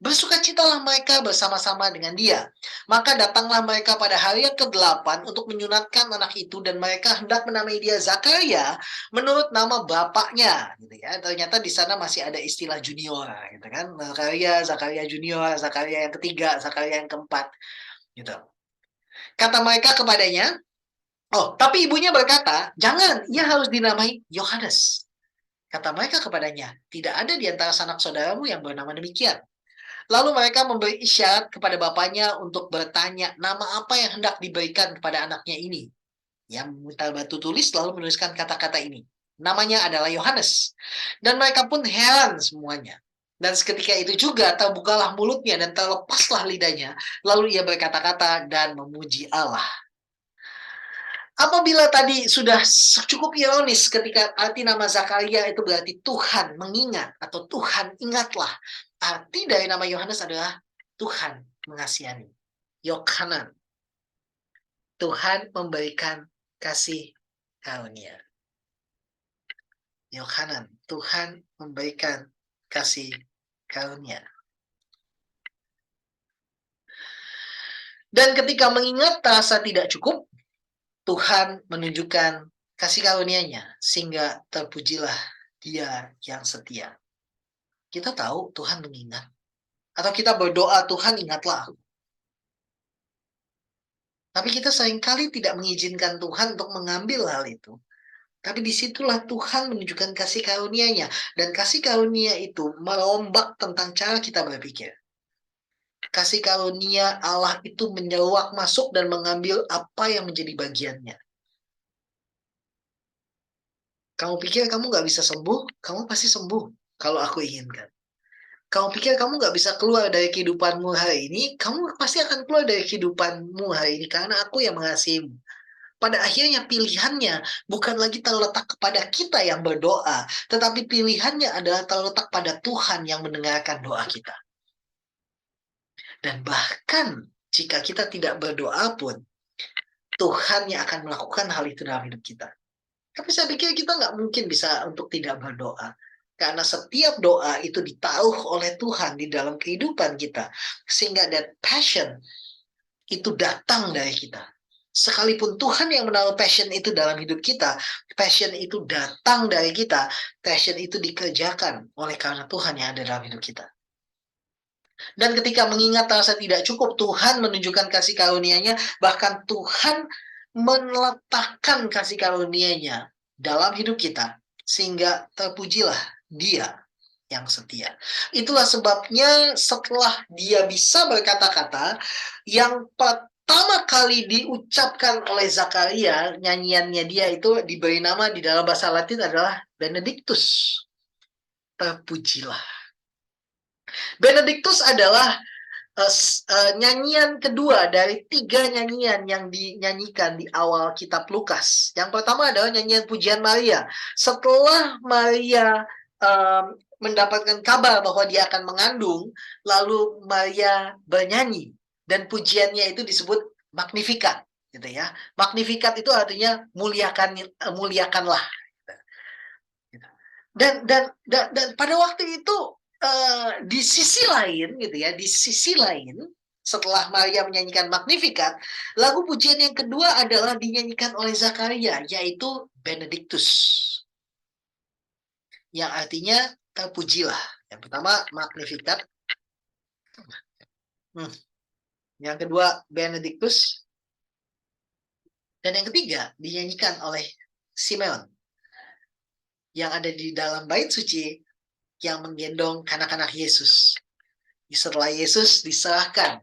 S2: bersukacitalah mereka bersama-sama dengan dia. Maka datanglah mereka pada hari yang ke-8 untuk menyunatkan anak itu, dan mereka hendak menamai dia Zakaria menurut nama bapaknya. Gitu ya. Ternyata di sana masih ada istilah junior, gitu kan? Zakaria junior, Zakaria yang ketiga, Zakaria yang keempat. Gitu. Kata mereka kepadanya, tapi ibunya berkata, "Jangan, ia harus dinamai Yohanes." Kata mereka kepadanya, "Tidak ada di antara sanak saudaramu yang bernama demikian." Lalu mereka memberi isyarat kepada bapaknya untuk bertanya nama apa yang hendak diberikan kepada anaknya ini. yang meminta batu tulis lalu menuliskan kata-kata ini. Namanya adalah Yohanes. Dan mereka pun heran semuanya. Dan seketika itu juga terbukalah mulutnya dan terlepaslah lidahnya. Lalu ia berkata-kata dan memuji Allah. Apabila tadi sudah cukup ironis ketika arti nama Zakaria itu berarti Tuhan mengingat atau Tuhan ingatlah. Arti dari nama Yohanes adalah Tuhan mengasihani. Yohanan. Tuhan memberikan kasih karunia. Yohanan, Tuhan memberikan kasih karunia. Dan ketika mengingat terasa tidak cukup, Tuhan menunjukkan kasih karunia-Nya sehingga terpujilah Dia yang setia. Kita tahu Tuhan mengingat. Atau kita berdoa, Tuhan ingatlah aku. Tapi kita seringkali tidak mengizinkan Tuhan untuk mengambil hal itu. Tapi disitulah Tuhan menunjukkan kasih karunia-Nya. Dan kasih karunia itu merombak tentang cara kita berpikir. Kasih karunia Allah itu menyeluak masuk dan mengambil apa yang menjadi bagiannya. Kamu pikir kamu nggak bisa sembuh? Kamu pasti sembuh kalau aku inginkan. Kamu pikir kamu nggak bisa keluar dari kehidupanmu hari ini? Kamu pasti akan keluar dari kehidupanmu hari ini karena aku yang mengasihimu. Pada akhirnya pilihannya bukan lagi terletak kepada kita yang berdoa, tetapi pilihannya adalah terletak pada Tuhan yang mendengarkan doa kita. Dan bahkan jika kita tidak berdoa pun, Tuhan yang akan melakukan hal itu dalam hidup kita. Tapi saya pikir kita nggak mungkin bisa untuk tidak berdoa. Karena setiap doa itu ditaruh oleh Tuhan di dalam kehidupan kita. Sehingga that passion itu datang dari kita. Sekalipun Tuhan yang menaruh passion itu dalam hidup kita, passion itu datang dari kita, passion itu dikerjakan oleh karena Tuhan yang ada dalam hidup kita. Dan ketika mengingat rasa tidak cukup, Tuhan menunjukkan kasih karunia-Nya, bahkan Tuhan meletakkan kasih karunia-Nya dalam hidup kita, sehingga terpujilah Dia yang setia. Itulah sebabnya setelah Dia bisa berkata-kata, yang pertama kali diucapkan oleh Zakaria, nyanyiannya dia itu diberi nama di dalam bahasa Latin adalah Benedictus. Terpujilah. Benedictus adalah nyanyian kedua dari 3 nyanyian yang dinyanyikan di awal kitab Lukas. Yang pertama adalah nyanyian pujian Maria. Setelah Maria mendapatkan kabar bahwa dia akan mengandung, lalu Maria bernyanyi dan pujiannya itu disebut Magnificat, gitu ya. Magnificat itu artinya muliakanlah. Dan pada waktu itu di sisi lain gitu ya, di sisi lain setelah Maria menyanyikan Magnificat, lagu pujian yang kedua adalah dinyanyikan oleh Zakaria, yaitu Benedictus, yang artinya terpujilah. Yang pertama Magnificat, yang kedua Benedictus, dan yang ketiga dinyanyikan oleh Simeon yang ada di dalam bait suci yang menggendong anak-anak Yesus. Setelah Yesus diserahkan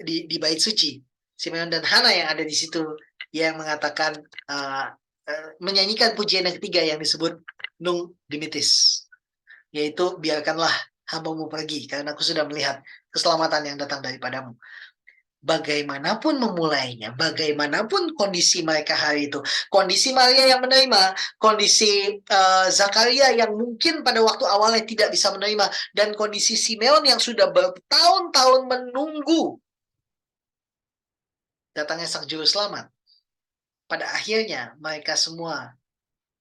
S2: di bait suci, Simeon dan Hana yang ada di situ yang mengatakan menyanyikan pujian yang ketiga yang disebut Nunc Dimittis, yaitu biarkanlah hamba-Mu pergi karena aku sudah melihat keselamatan yang datang daripadamu. Bagaimanapun memulainya, bagaimanapun kondisi mereka hari itu, kondisi Maria yang menerima, kondisi Zakaria yang mungkin pada waktu awalnya tidak bisa menerima, dan kondisi Simeon yang sudah bertahun-tahun menunggu datangnya Sang Juru Selamat, pada akhirnya mereka semua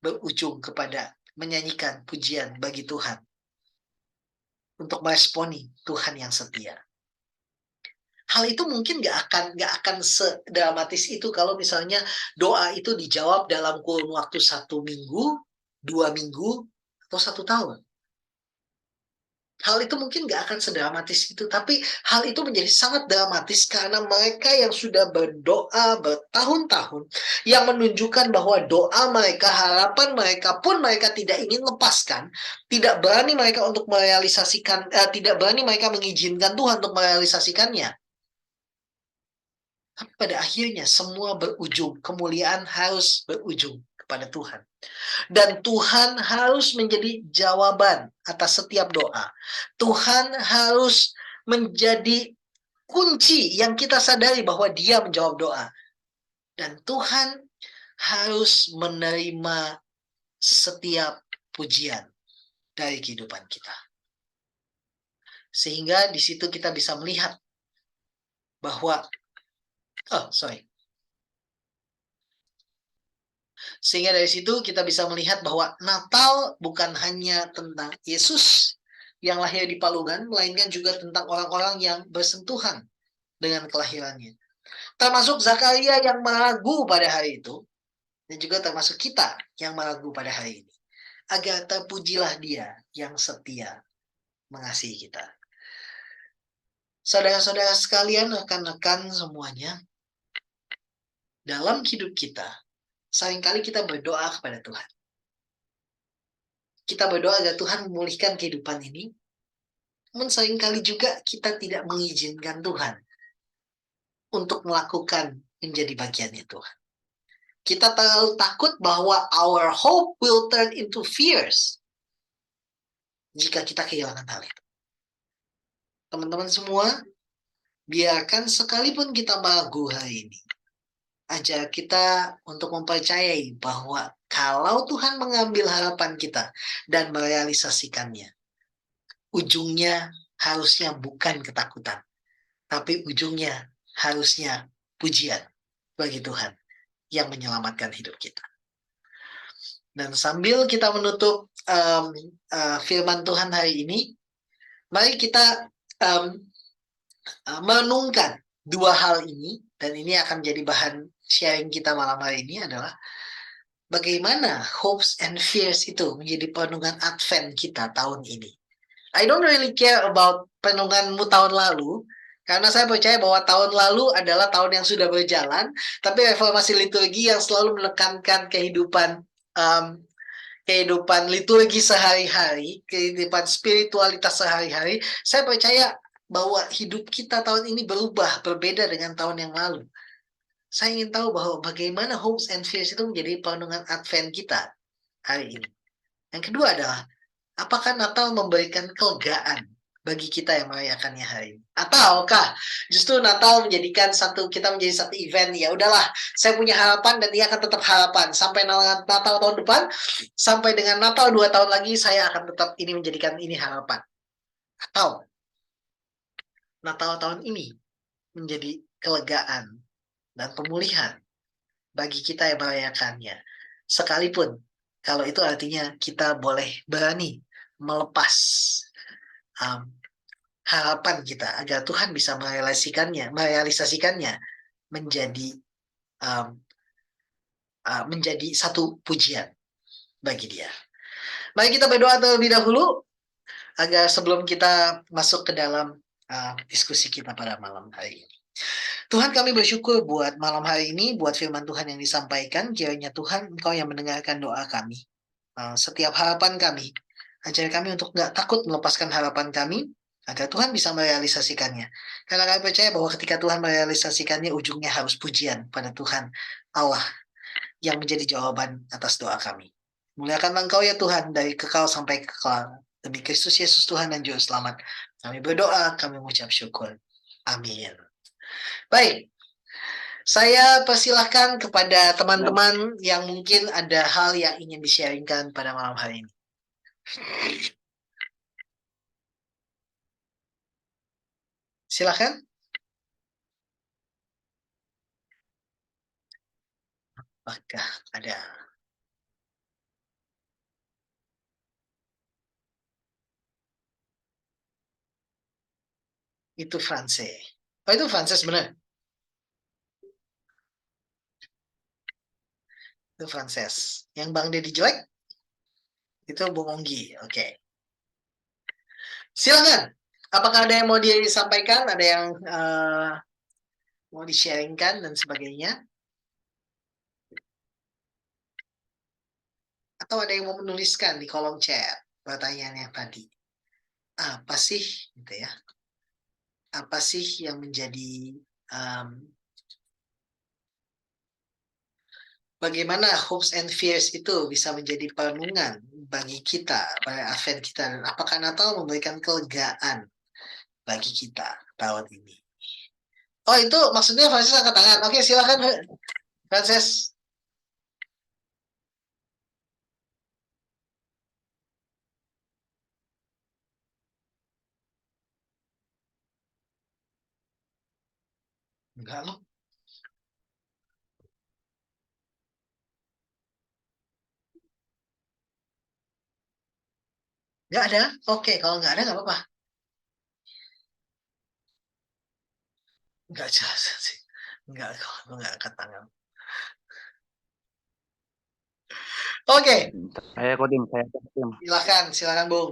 S2: berujung kepada menyanyikan pujian bagi Tuhan untuk meresponi Tuhan yang setia. Hal itu mungkin nggak akan sedramatis itu kalau misalnya doa itu dijawab dalam kurun waktu 1 minggu, 2 minggu, atau 1 tahun. Hal itu mungkin nggak akan sedramatis itu, tapi hal itu menjadi sangat dramatis karena mereka yang sudah berdoa bertahun-tahun, yang menunjukkan bahwa doa mereka, harapan mereka pun mereka tidak ingin lepaskan, tidak berani mereka untuk merealisasikan, tidak berani mereka mengizinkan Tuhan untuk merealisasikannya. Tapi pada akhirnya semua berujung, kemuliaan harus berujung kepada Tuhan. Dan Tuhan harus menjadi jawaban atas setiap doa. Tuhan harus menjadi kunci yang kita sadari bahwa Dia menjawab doa. Dan Tuhan harus menerima setiap pujian dari kehidupan kita. Sehingga di situ kita bisa melihat bahwa Sehingga dari situ kita bisa melihat bahwa Natal bukan hanya tentang Yesus yang lahir di palungan, melainkan juga tentang orang-orang yang bersentuhan dengan kelahirannya. Termasuk Zakaria yang meragu pada hari itu, dan juga termasuk kita yang meragu pada hari ini. Agar terpujilah Dia yang setia mengasihi kita. Saudara-saudara sekalian, rekan-rekan semuanya, dalam hidup kita, seringkali kita berdoa kepada Tuhan. Kita berdoa agar Tuhan memulihkan kehidupan ini, namun seringkali juga kita tidak mengizinkan Tuhan untuk melakukan menjadi bagiannya Tuhan. Kita terlalu takut bahwa our hope will turn into fears jika kita kehilangan hal itu. Teman-teman semua, biarkan sekalipun kita meragu hari ini, ajar kita untuk mempercayai bahwa kalau Tuhan mengambil harapan kita dan merealisasikannya, ujungnya harusnya bukan ketakutan, tapi ujungnya harusnya pujian bagi Tuhan yang menyelamatkan hidup kita. Dan sambil kita menutup firman Tuhan hari ini, mari kita merenungkan dua hal ini, dan ini akan menjadi bahan sharing kita malam hari ini adalah bagaimana hopes and fears itu menjadi perenungan Advent kita tahun ini. I don't really care about perenunganmu tahun lalu, karena saya percaya bahwa tahun lalu adalah tahun yang sudah berjalan, tapi reformasi liturgi yang selalu menekankan kehidupan liturgi sehari-hari, kehidupan spiritualitas sehari-hari, saya percaya bahwa hidup kita tahun ini berubah, berbeda dengan tahun yang lalu. Saya ingin tahu bahwa bagaimana hopes and fears itu menjadi perenungan Advent kita hari ini. Yang kedua adalah, apakah Natal memberikan kelegaan bagi kita yang merayakannya hari ini? Ataukah justru Natal menjadikan kita menjadi satu event, ya udahlah, saya punya harapan dan ia akan tetap harapan. Sampai Natal tahun depan, sampai dengan Natal 2 tahun lagi, saya akan tetap menjadikan ini harapan. Atau Natal tahun ini menjadi kelegaan dan pemulihan bagi kita yang merayakannya. Sekalipun kalau itu artinya kita boleh berani melepas harapan kita agar Tuhan bisa merealisasikannya menjadi satu pujian bagi Dia. Mari kita berdoa terlebih dahulu agar sebelum kita masuk ke dalam diskusi kita pada malam hari ini. Tuhan, kami bersyukur buat malam hari ini, buat firman Tuhan yang disampaikan. Kiranya Tuhan, Engkau yang mendengarkan doa kami. Setiap harapan kami, ajar kami untuk nggak takut melepaskan harapan kami, agar Tuhan bisa merealisasikannya. Karena kami percaya bahwa ketika Tuhan merealisasikannya, ujungnya harus pujian pada Tuhan Allah yang menjadi jawaban atas doa kami. Muliakanlah Engkau ya Tuhan, dari kekal sampai kekal. Demi Kristus Yesus Tuhan dan Juru Selamat, kami berdoa, kami mengucap syukur. Amin. Baik, saya persilahkan kepada teman-teman yang mungkin ada hal yang ingin di-sharingkan pada malam hari ini. Silakan. Apakah ada? Itu Frances. Oh, itu Frances benar. Itu Frances. Yang Bang Deddy jelek? Itu Bung Onggi. Oke. Silakan. Apakah ada yang mau disampaikan? Ada yang mau di-sharingkan dan sebagainya? Atau ada yang mau menuliskan di kolom chat pertanyaan yang tadi? Apa sih, gitu ya? Apa sih yang menjadi bagaimana hopes and fears itu bisa menjadi perenungan bagi kita pada Advent kita, dan apakah Natal memberikan kelegaan bagi kita tahun ini? Oh, itu maksudnya Francis angkat tangan. Oke, silakan Francis. Enggak loh. Enggak ada. Oke, kalau enggak ada enggak apa-apa. Enggak jelas sih. Enggak, kalau enggak angkat tangan. Oke,
S3: Saya kodim, saya kodim.
S2: silakan, silakan Bung.